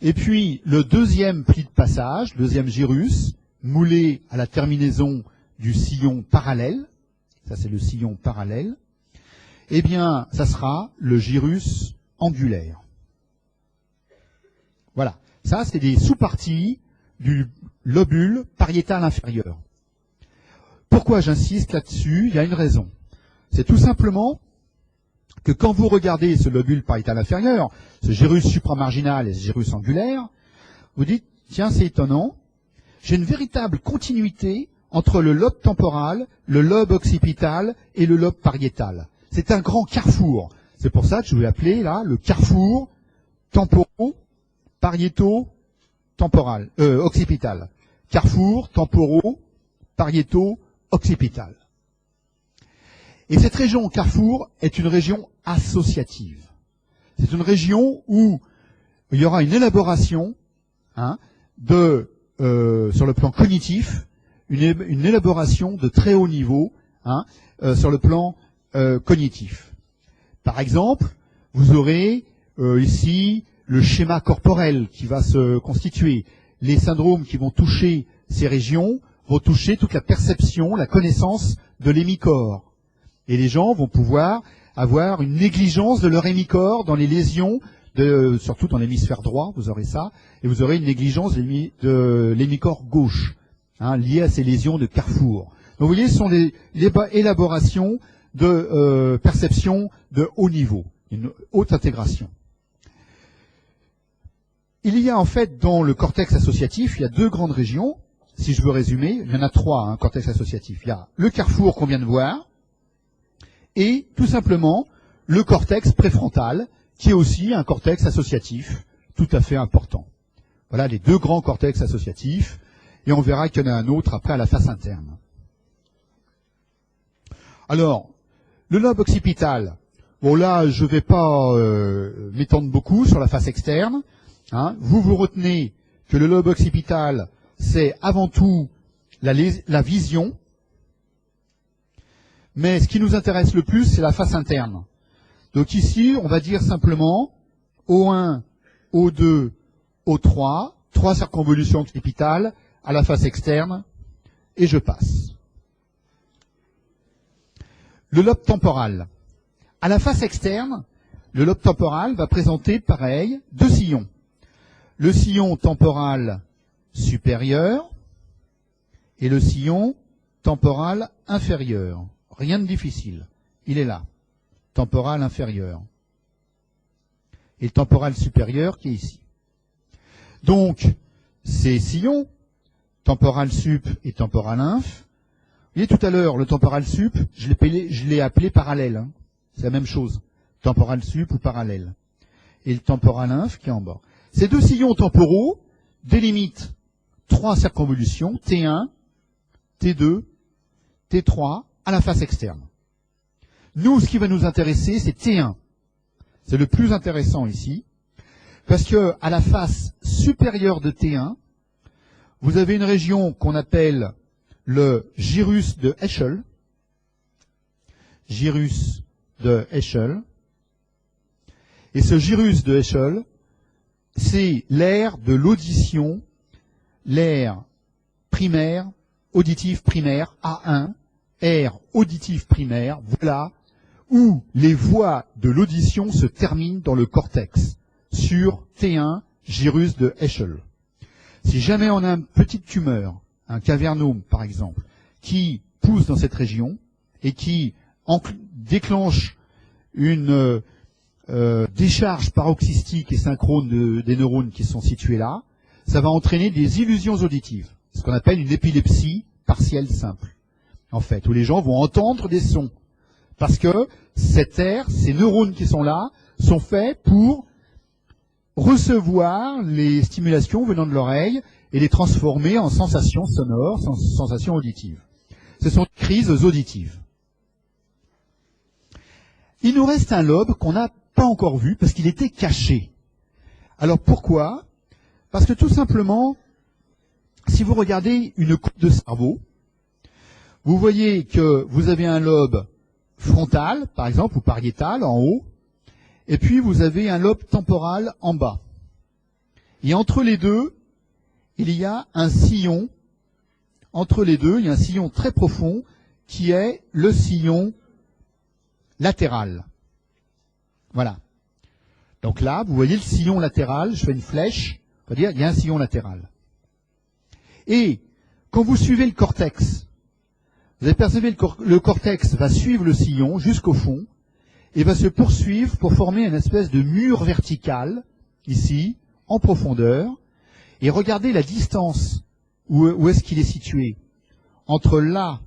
A: Et puis, le deuxième pli de passage, le deuxième gyrus, moulé à la terminaison du sillon parallèle, ça c'est le sillon parallèle, eh bien, ça sera le gyrus angulaire. Voilà. Ça, c'est des sous-parties du lobule pariétal inférieur. Pourquoi j'insiste là-dessus? Il y a une raison. C'est tout simplement que quand vous regardez ce lobule pariétal inférieur, ce gyrus supramarginal et ce gyrus angulaire, vous dites, tiens, c'est étonnant, j'ai une véritable continuité entre le lobe temporal, le lobe occipital et le lobe pariétal. C'est un grand carrefour. C'est pour ça que je vais appeler là le carrefour temporo-pariéto-temporal, occipital. Carrefour temporo-pariéto-occipital. Et cette région carrefour est une région associative. C'est une région où il y aura une élaboration sur le plan cognitif, une élaboration de très haut niveau sur le plan cognitif. Par exemple, vous aurez ici le schéma corporel qui va se constituer. Les syndromes qui vont toucher ces régions vont toucher toute la perception, la connaissance de l'hémicorps. Et les gens vont pouvoir avoir une négligence de leur hémicorps dans les lésions, surtout dans l'hémisphère droit, vous aurez ça, et vous aurez une négligence de l'hémicorps gauche, liée à ces lésions de carrefour. Donc vous voyez, ce sont des élaborations de perception de haut niveau, une haute intégration. Il y a en fait dans le cortex associatif, il y a deux grandes régions, si je veux résumer, il y en a trois, cortex associatif. Il y a le carrefour qu'on vient de voir, et tout simplement le cortex préfrontal, qui est aussi un cortex associatif tout à fait important. Voilà les deux grands cortex associatifs, et on verra qu'il y en a un autre après à la face interne. Alors, le lobe occipital, bon là je ne vais pas m'étendre beaucoup sur la face externe. Vous retenez que le lobe occipital, c'est avant tout la vision, mais ce qui nous intéresse le plus, c'est la face interne. Donc ici, on va dire simplement O1, O2, O3, 3 circonvolutions occipitales à la face externe, et je passe. Le lobe temporal. À la face externe, le lobe temporal va présenter, pareil, deux sillons. Le sillon temporal supérieur et le sillon temporal inférieur. Rien de difficile. Il est là. Temporal inférieur. Et le temporal supérieur qui est ici. Donc, ces sillons, temporal sup et temporal inf, vous voyez tout à l'heure, le temporal sup, je l'ai appelé parallèle. C'est la même chose. Temporal sup ou parallèle. Et le temporal inf qui est en bas. Ces deux sillons temporaux délimitent trois circonvolutions, T1, T2, T3, à la face externe. Nous, ce qui va nous intéresser, c'est T1. C'est le plus intéressant ici, parce que à la face supérieure de T1, vous avez une région qu'on appelle le gyrus de Heschel, gyrus de Heschel. Et ce gyrus de Heschel, c'est l'aire de l'audition, l'aire primaire, auditive primaire, A1, aire auditive primaire, voilà, où les voies de l'audition se terminent dans le cortex, sur T1, gyrus de Heschel. Si jamais on a une petite tumeur, un cavernome par exemple, qui pousse dans cette région et qui déclenche une décharge paroxystique et synchrone des neurones qui sont situés là, ça va entraîner des illusions auditives, ce qu'on appelle une épilepsie partielle simple, en fait, où les gens vont entendre des sons, parce que cette aire, ces neurones qui sont là, sont faits pour recevoir les stimulations venant de l'oreille et les transformer en sensations sonores, sensations auditives. Ce sont des crises auditives. Il nous reste un lobe qu'on n'a pas encore vu parce qu'il était caché. Alors pourquoi? Parce que tout simplement, si vous regardez une coupe de cerveau, vous voyez que vous avez un lobe frontal, par exemple, ou pariétal en haut, et puis vous avez un lobe temporal en bas. Et entre les deux, il y a un sillon. Entre les deux, il y a un sillon très profond qui est le sillon latéral. Voilà. Donc là, vous voyez le sillon latéral, je fais une flèche, on va dire, il y a un sillon latéral. Et quand vous suivez le cortex, vous allez percevoir le cortex va suivre le sillon jusqu'au fond et va se poursuivre pour former une espèce de mur vertical, ici, en profondeur. Et regardez la distance, où est-ce qu'il est situé, entre là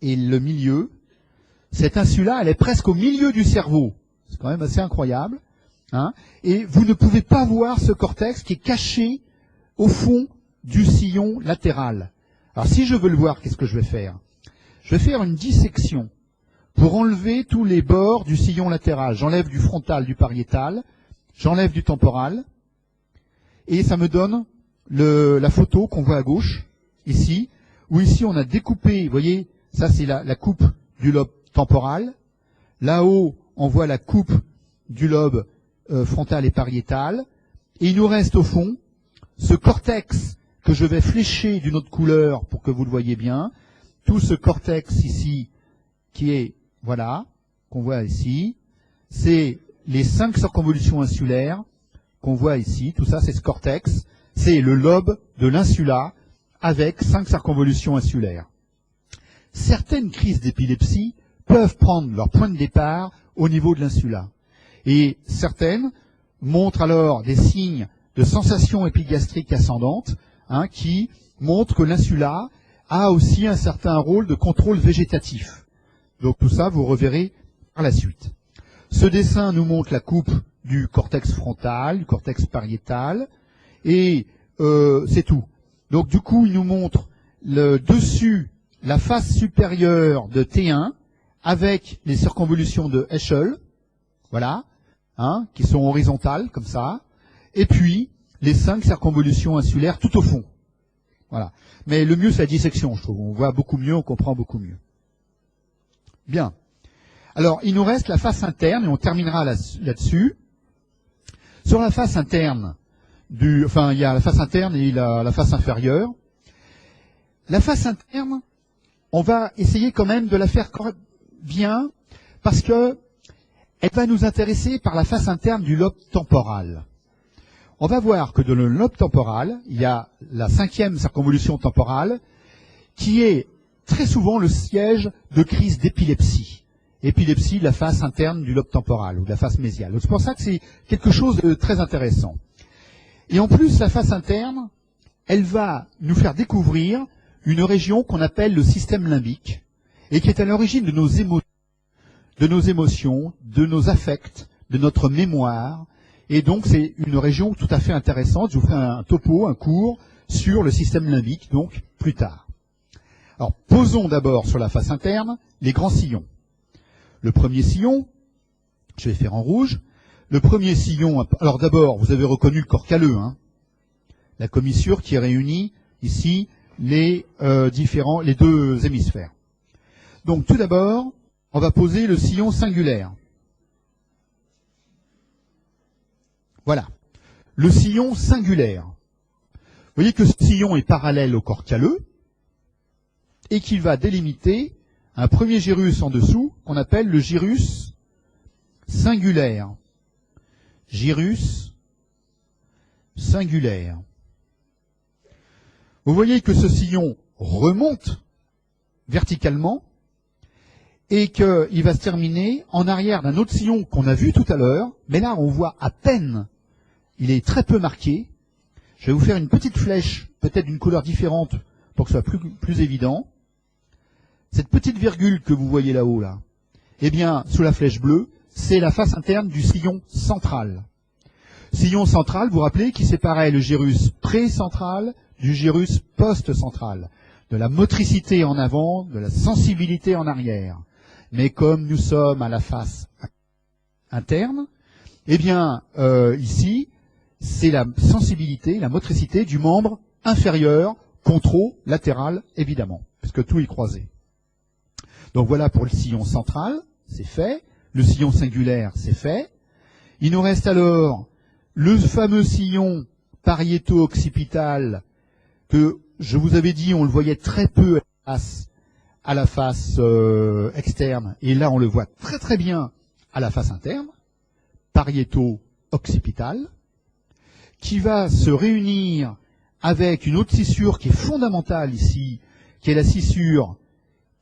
A: et le milieu. Cette insula, elle est presque au milieu du cerveau. C'est quand même assez incroyable. Hein, et vous ne pouvez pas voir ce cortex qui est caché au fond du sillon latéral. Alors si je veux le voir, qu'est-ce que je vais faire? Je vais faire une dissection pour enlever tous les bords du sillon latéral. J'enlève du frontal, du pariétal, j'enlève du temporal, et ça me donne la photo qu'on voit à gauche, ici, où ici on a découpé, vous voyez, ça c'est la coupe du lobe temporal. Là-haut, on voit la coupe du lobe frontal et pariétal. Et il nous reste au fond ce cortex que je vais flécher d'une autre couleur pour que vous le voyez bien. Tout ce cortex ici, qui est, voilà, qu'on voit ici, c'est les 5 circonvolutions insulaires qu'on voit ici. Tout ça, c'est ce cortex. C'est le lobe de l'insula avec 5 circonvolutions insulaires. Certaines crises d'épilepsie peuvent prendre leur point de départ au niveau de l'insula. Et certaines montrent alors des signes de sensation épigastrique ascendante, hein, qui montrent que l'insula a aussi un certain rôle de contrôle végétatif. Donc tout ça, vous reverrez par la suite. Ce dessin nous montre la coupe du cortex frontal, du cortex pariétal, et c'est tout. Donc du coup, il nous montre le dessus, la face supérieure de T1, avec les circonvolutions de Heschel, voilà, hein, qui sont horizontales, comme ça, et puis les 5 circonvolutions insulaires tout au fond. Voilà. Mais le mieux, c'est la dissection, je trouve. On voit beaucoup mieux, on comprend beaucoup mieux. Bien. Alors, il nous reste la face interne, et on terminera là-dessus. Sur la face interne, il y a la face interne et la face inférieure. La face interne, on va essayer quand même de la faire bien, parce que elle va nous intéresser par la face interne du lobe temporal. On va voir que dans le lobe temporal, il y a la 5e circonvolution temporale, qui est très souvent le siège de crise d'épilepsie. Épilepsie de la face interne du lobe temporal, ou de la face mésiale. C'est pour ça que c'est quelque chose de très intéressant. Et en plus, la face interne, elle va nous faire découvrir une région qu'on appelle le système limbique, et qui est à l'origine de nos émotions, de nos affects, de notre mémoire. Et donc, c'est une région tout à fait intéressante. Je vous ferai un topo, un cours sur le système limbique, donc, plus tard. Alors, posons d'abord sur la face interne les grands sillons. Le premier sillon, je vais faire en rouge. Le premier sillon, alors d'abord, vous avez reconnu le corps calleux, hein, la commissure qui réunit ici les deux hémisphères. Donc, tout d'abord, on va poser le sillon singulaire. Voilà, le sillon singulaire. Vous voyez que ce sillon est parallèle au corps calleux et qu'il va délimiter un premier gyrus en dessous qu'on appelle le gyrus singulaire. Gyrus singulaire. Vous voyez que ce sillon remonte verticalement et qu'il va se terminer en arrière d'un autre sillon qu'on a vu tout à l'heure, mais là on voit à peine, il est très peu marqué. Je vais vous faire une petite flèche, peut-être d'une couleur différente pour que ce soit plus évident. Cette petite virgule que vous voyez là-haut, là, eh bien, sous la flèche bleue, c'est la face interne du sillon central. Sillon central, vous vous rappelez, qui séparait le gyrus pré-central du gyrus post-central, de la motricité en avant, de la sensibilité en arrière. Mais comme nous sommes à la face interne, eh bien, ici, c'est la sensibilité, la motricité du membre inférieur, contralatéral, évidemment, puisque tout est croisé. Donc voilà pour le sillon central, c'est fait. Le sillon singulaire, c'est fait. Il nous reste alors le fameux sillon pariéto-occipital que je vous avais dit, on le voyait très peu à la face externe, et là on le voit très très bien à la face interne, pariéto-occipital, qui va se réunir avec une autre scissure qui est fondamentale ici, qui est la scissure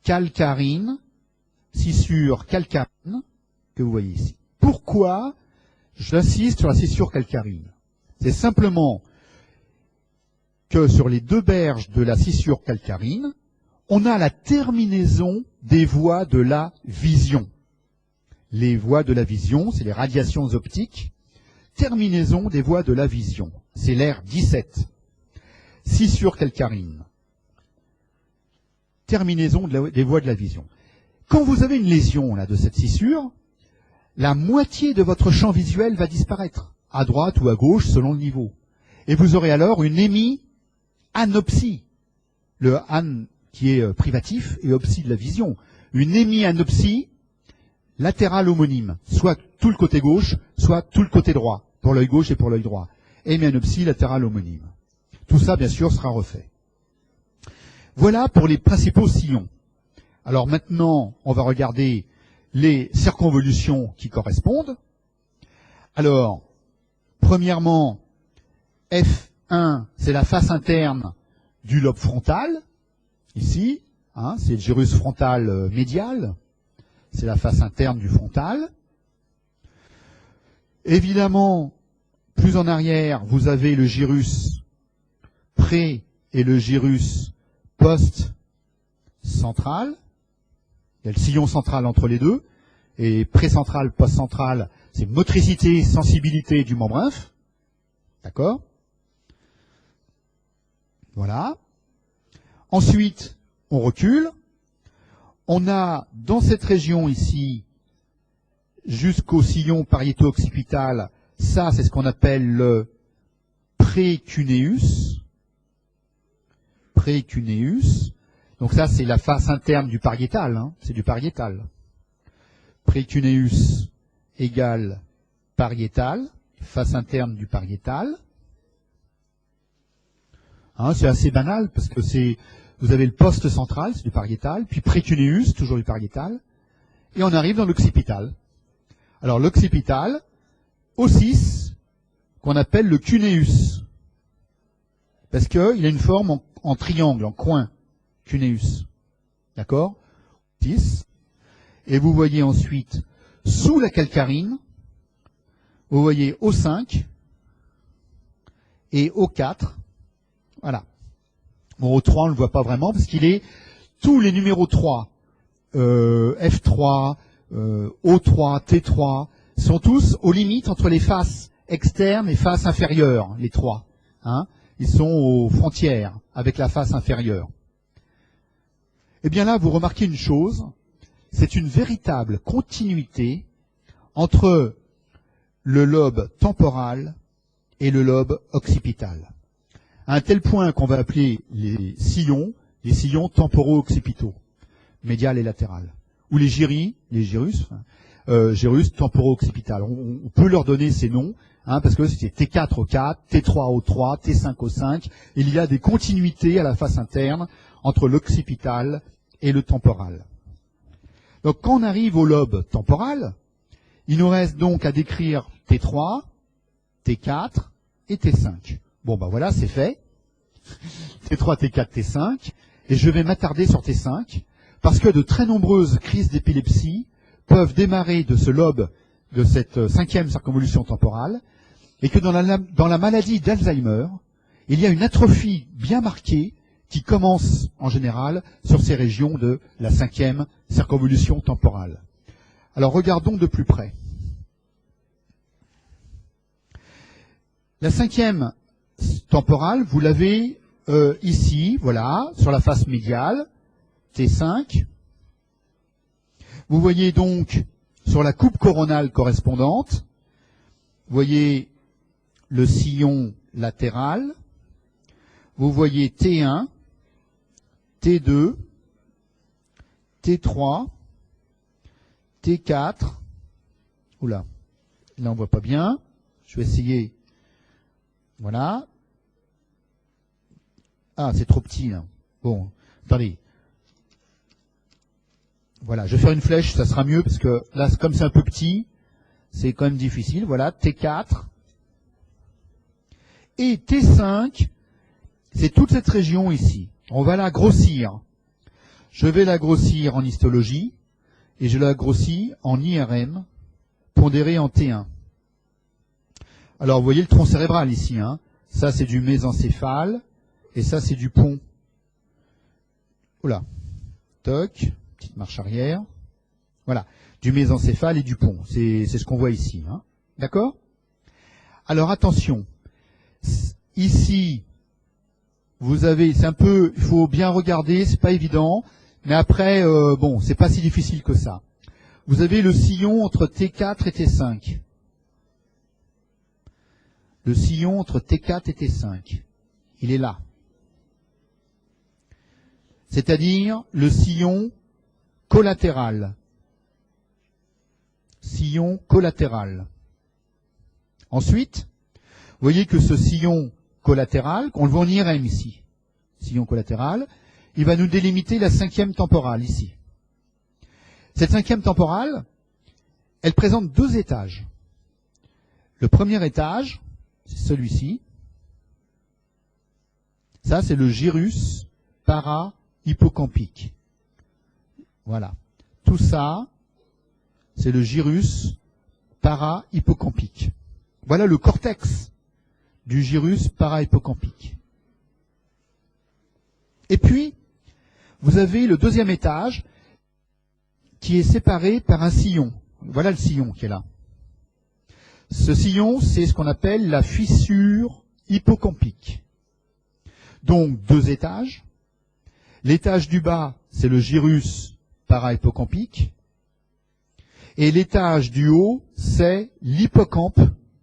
A: calcarine, que vous voyez ici. Pourquoi j'insiste sur la scissure calcarine? C'est simplement que sur les deux berges de la scissure calcarine, on a la terminaison des voies de la vision. Les voies de la vision, c'est les radiations optiques. Terminaison des voies de la vision. C'est l'air 17. Scissure calcarine. Terminaison des voies de la vision. Quand vous avez une lésion là de cette scissure, la moitié de votre champ visuel va disparaître, à droite ou à gauche selon le niveau. Et vous aurez alors une hémianopsie. Le an qui est privatif et opsie de la vision. Une hémianopsie latérale homonyme, soit tout le côté gauche, soit tout le côté droit, pour l'œil gauche et pour l'œil droit. Hémianopsie latérale homonyme. Tout ça, bien sûr, sera refait. Voilà pour les principaux sillons. Alors maintenant, on va regarder les circonvolutions qui correspondent. Alors, premièrement, F1, c'est la face interne du lobe frontal. Ici, hein, c'est le gyrus frontal médial. C'est la face interne du frontal. Évidemment, plus en arrière, vous avez le gyrus pré et le gyrus post-central. Il y a le sillon central entre les deux. Et pré-central, post-central, c'est motricité, sensibilité du membre inf. D'accord? Voilà. Ensuite, on recule. On a dans cette région ici, jusqu'au sillon pariéto-occipital, ça c'est ce qu'on appelle le précuneus. Précuneus. Donc ça c'est la face interne du pariétal, hein, c'est du pariétal. Précuneus égale pariétal, face interne du pariétal. Hein, c'est assez banal parce que vous avez le poste central, c'est du pariétal, puis précuneus, toujours du pariétal, et on arrive dans l'occipital. Alors l'occipital, O6, qu'on appelle le cuneus, parce qu'il a une forme en triangle, en coin, cuneus. D'accord? 6. Et vous voyez ensuite, sous la calcarine, vous voyez O5 et O4. Voilà. Bon, O3, on ne le voit pas vraiment parce qu'il est tous les numéros 3, F3, O3, T3, sont tous aux limites entre les faces externes et faces inférieures, les trois. Hein. Ils sont aux frontières avec la face inférieure. Eh bien là, vous remarquez une chose, c'est une véritable continuité entre le lobe temporal et le lobe occipital. À un tel point qu'on va appeler les sillons temporo-occipitaux, médial et latéral. ou les gyrus temporo-occipital. On peut leur donner ces noms, parce que c'est T4 au 4, T3 au 3, T5 au 5. Il y a des continuités à la face interne entre l'occipital et le temporal. Donc quand on arrive au lobe temporal, il nous reste donc à décrire T3, T4 et T5. Bon, ben voilà, c'est fait. T3, T4, T5. Et je vais m'attarder sur T5, parce que de très nombreuses crises d'épilepsie peuvent démarrer de ce lobe, de cette cinquième circonvolution temporale, et que dans la maladie d'Alzheimer, il y a une atrophie bien marquée qui commence en général sur ces régions de la cinquième circonvolution temporale. Alors regardons de plus près. La cinquième temporale, vous l'avez ici, voilà, sur la face médiale, T5. Vous voyez donc sur la coupe coronale correspondante, vous voyez le sillon latéral, vous voyez T1, T2, T3, T4, oula, là on voit pas bien, je vais essayer, voilà, ah c'est trop petit là, bon, attendez, voilà, je vais faire une flèche, ça sera mieux, parce que là, comme c'est un peu petit, c'est quand même difficile, voilà, T4, et T5, c'est toute cette région ici. On va la grossir. Je vais la grossir en histologie et je la grossis en IRM, pondéré en T1. Alors, vous voyez le tronc cérébral ici. Ça, c'est du mésencéphale et ça, c'est du pont. Oula. Toc. Petite marche arrière. Voilà. Du mésencéphale et du pont. C'est ce qu'on voit ici. D'accord ? Alors, attention. Ici, vous avez, c'est un peu, il faut bien regarder, c'est pas évident, mais après, bon, c'est pas si difficile que ça. Vous avez le sillon entre T4 et T5. Le sillon entre T4 et T5. Il est là. C'est-à-dire le sillon collatéral. Sillon collatéral. Ensuite, vous voyez que ce sillon collatéral, qu'on le voit en IRM ici, sillon collatéral, il va nous délimiter la cinquième temporale ici. Cette cinquième temporale, elle présente deux étages. Le premier étage, c'est celui-ci. Ça, c'est le gyrus para-hippocampique. Voilà. Tout ça, c'est le gyrus para-hippocampique. Voilà le cortex du gyrus para-hippocampique. Et puis, vous avez le deuxième étage qui est séparé par un sillon. Voilà le sillon qui est là. Ce sillon, c'est ce qu'on appelle la fissure hippocampique. Donc, deux étages. L'étage du bas, c'est le gyrus para-hippocampique. Et l'étage du haut, c'est l'hippocampe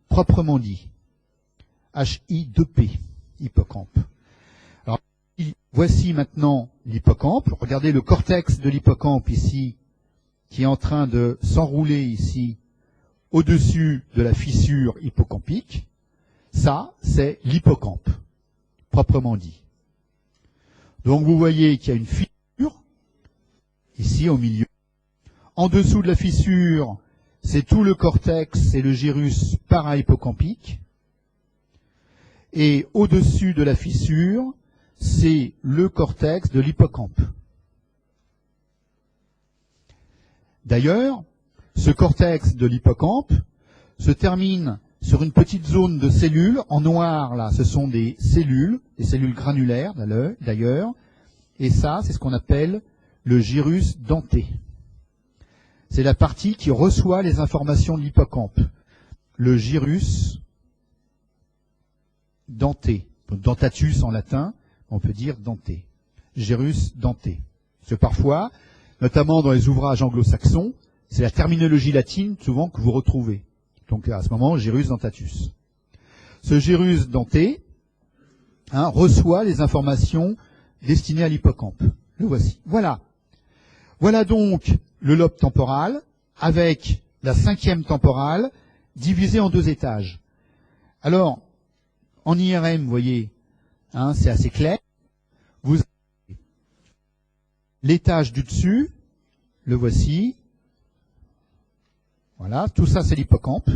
A: proprement dit. Hi2P, hippocampe. Alors, voici maintenant l'hippocampe. Regardez le cortex de l'hippocampe ici, qui est en train de s'enrouler ici, au-dessus de la fissure hippocampique. Ça, c'est l'hippocampe, proprement dit. Donc, vous voyez qu'il y a une fissure, ici au milieu. En dessous de la fissure, c'est tout le cortex, c'est le gyrus para-hippocampique. Et au-dessus de la fissure, c'est le cortex de l'hippocampe. D'ailleurs, ce cortex de l'hippocampe se termine sur une petite zone de cellules. En noir, là, ce sont des cellules granulaires d'ailleurs. Et ça, c'est ce qu'on appelle le gyrus denté. C'est la partie qui reçoit les informations de l'hippocampe. Le gyrus denté. Dentatus en latin, on peut dire denté. Gyrus denté. Parce que parfois, notamment dans les ouvrages anglo-saxons, c'est la terminologie latine souvent que vous retrouvez. Donc à ce moment, gyrus dentatus. Ce gyrus denté reçoit les informations destinées à l'hippocampe. Le voici. Voilà. Voilà donc le lobe temporal avec la cinquième temporale divisée en 2 étages. Alors, en IRM, vous voyez, hein, c'est assez clair. Vous avez l'étage du dessus, le voici. Voilà, tout ça c'est l'hippocampe,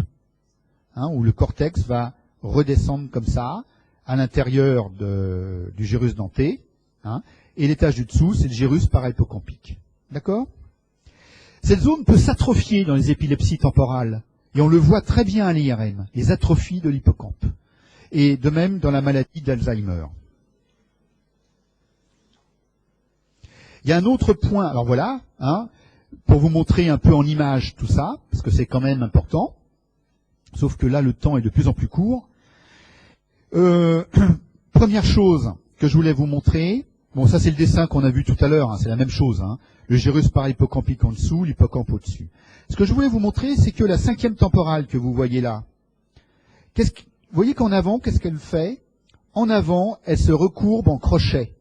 A: hein, où le cortex va redescendre comme ça, à l'intérieur du gyrus denté, hein, et l'étage du dessous, c'est le gyrus parahippocampique. D'accord? Cette zone peut s'atrophier dans les épilepsies temporales, et on le voit très bien à l'IRM, les atrophies de l'hippocampe, et de même dans la maladie d'Alzheimer. Il y a un autre point, alors voilà, hein, pour vous montrer un peu en image tout ça, parce que c'est quand même important, sauf que là le temps est de plus en plus court. Première chose que je voulais vous montrer, bon ça c'est le dessin qu'on a vu tout à l'heure, hein, c'est la même chose, hein, le gyrus parahippocampique en dessous, l'hippocampe au-dessus. Ce que je voulais vous montrer, c'est que la cinquième temporale que vous voyez là, vous voyez qu'en avant, qu'est-ce qu'elle fait? En avant, elle se recourbe en crochet.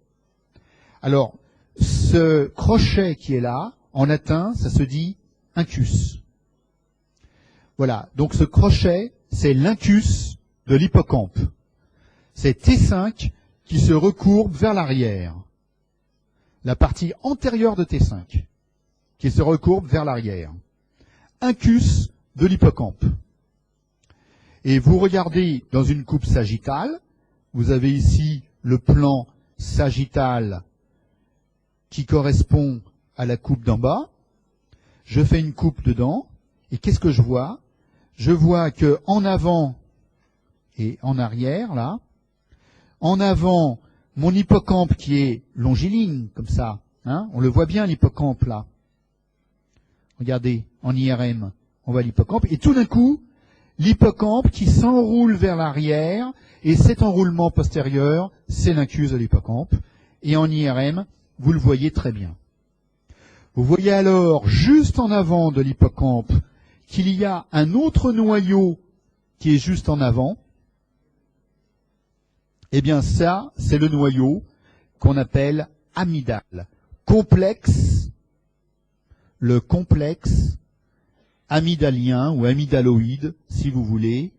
A: Alors, ce crochet qui est là, en latin, ça se dit incus. Voilà, donc ce crochet, c'est l'incus de l'hippocampe. C'est T5 qui se recourbe vers l'arrière. La partie antérieure de T5 qui se recourbe vers l'arrière. Incus de l'hippocampe. Et vous regardez dans une coupe sagittale, vous avez ici le plan sagittal qui correspond à la coupe d'en bas. Je fais une coupe dedans, et qu'est-ce que je vois? Je vois que en avant et en arrière, là, en avant, mon hippocampe qui est longiligne, comme ça, hein, on le voit bien l'hippocampe là. Regardez, en IRM, on voit l'hippocampe, et tout d'un coup, l'hippocampe qui s'enroule vers l'arrière, et cet enroulement postérieur, c'est l'incus de l'hippocampe, et en IRM, vous le voyez très bien. Vous voyez alors, juste en avant de l'hippocampe, qu'il y a un autre noyau qui est juste en avant. Eh bien ça, c'est le noyau qu'on appelle amygdale. Complexe, le complexe amygdalien ou amygdaloïde, si vous voulez,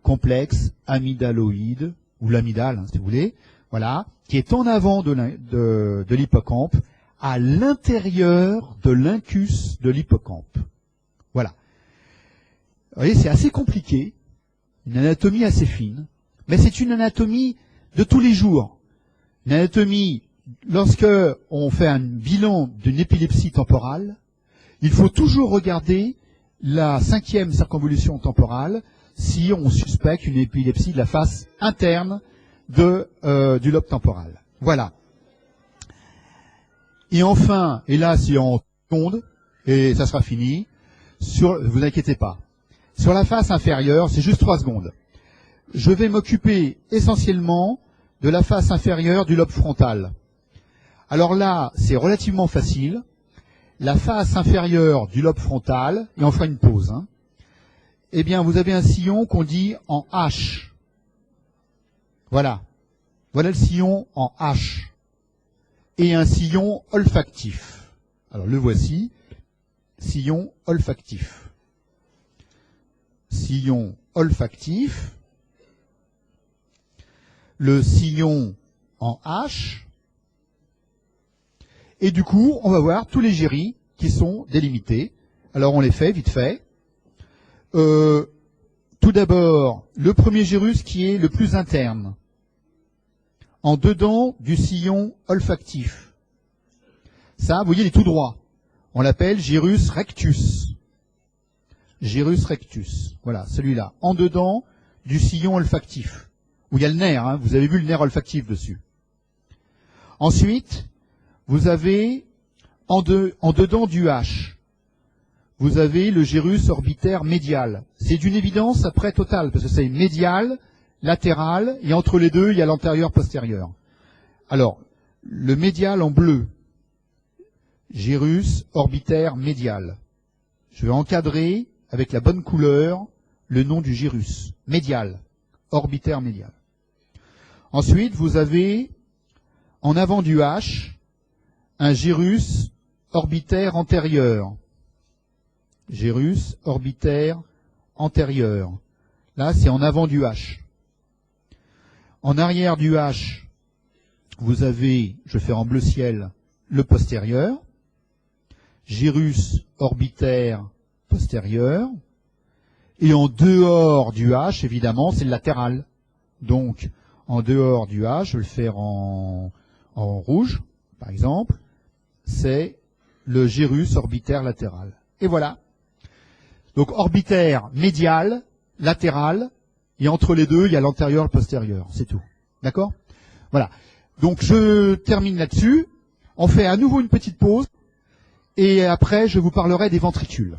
A: complexe amygdaloïde, ou l'amygdale, hein, si vous voulez, voilà, qui est en avant de l'hippocampe, à l'intérieur de l'incus de l'hippocampe. Voilà. Vous voyez, c'est assez compliqué, une anatomie assez fine, mais c'est une anatomie de tous les jours. Une anatomie, lorsque on fait un bilan d'une épilepsie temporale, il faut toujours regarder la cinquième circonvolution temporale si on suspecte une épilepsie de la face interne du lobe temporal. Voilà. Et enfin, et là c'est en secondes, et ça sera fini, vous inquiétez pas. Sur la face inférieure, c'est juste 3 secondes. Je vais m'occuper essentiellement de la face inférieure du lobe frontal. Alors là, c'est relativement facile. La face inférieure du lobe frontal, et on fera une pause, hein, eh bien, vous avez un sillon qu'on dit en H. Voilà. Voilà le sillon en H. Et un sillon olfactif. Alors, le voici. Sillon olfactif. Sillon olfactif. Le sillon en H. Et du coup, on va voir tous les gyris qui sont délimités. Alors, on les fait vite fait. Tout d'abord, le premier gyrus qui est le plus interne, en dedans du sillon olfactif. Ça, vous voyez, il est tout droit. On l'appelle gyrus rectus. Gyrus rectus. Voilà, celui-là. En dedans du sillon olfactif. Où il y a le nerf, hein, vous avez vu le nerf olfactif dessus. Ensuite, vous avez en dedans du H. Vous avez le gyrus orbitaire médial. C'est d'une évidence après totale, parce que c'est médial, latéral, et entre les deux, il y a l'antérieur postérieur. Alors, le médial en bleu, gyrus orbitaire médial. Je vais encadrer avec la bonne couleur le nom du gyrus, médial, orbitaire médial. Ensuite, vous avez en avant du H un gyrus orbitaire antérieur. Gyrus orbitaire antérieur. Là, c'est en avant du H. En arrière du H, vous avez, je vais faire en bleu ciel, le postérieur. Gyrus orbitaire postérieur. Et en dehors du H, évidemment, c'est le latéral. Donc, en dehors du H, je vais le faire en rouge, par exemple, c'est le gyrus orbitaire latéral. Et voilà. Donc, orbitaire médial, latéral, et entre les deux, il y a l'antérieur et le postérieur. C'est tout. D'accord? Voilà. Donc, je termine là-dessus. On fait à nouveau une petite pause. Et après, je vous parlerai des ventricules.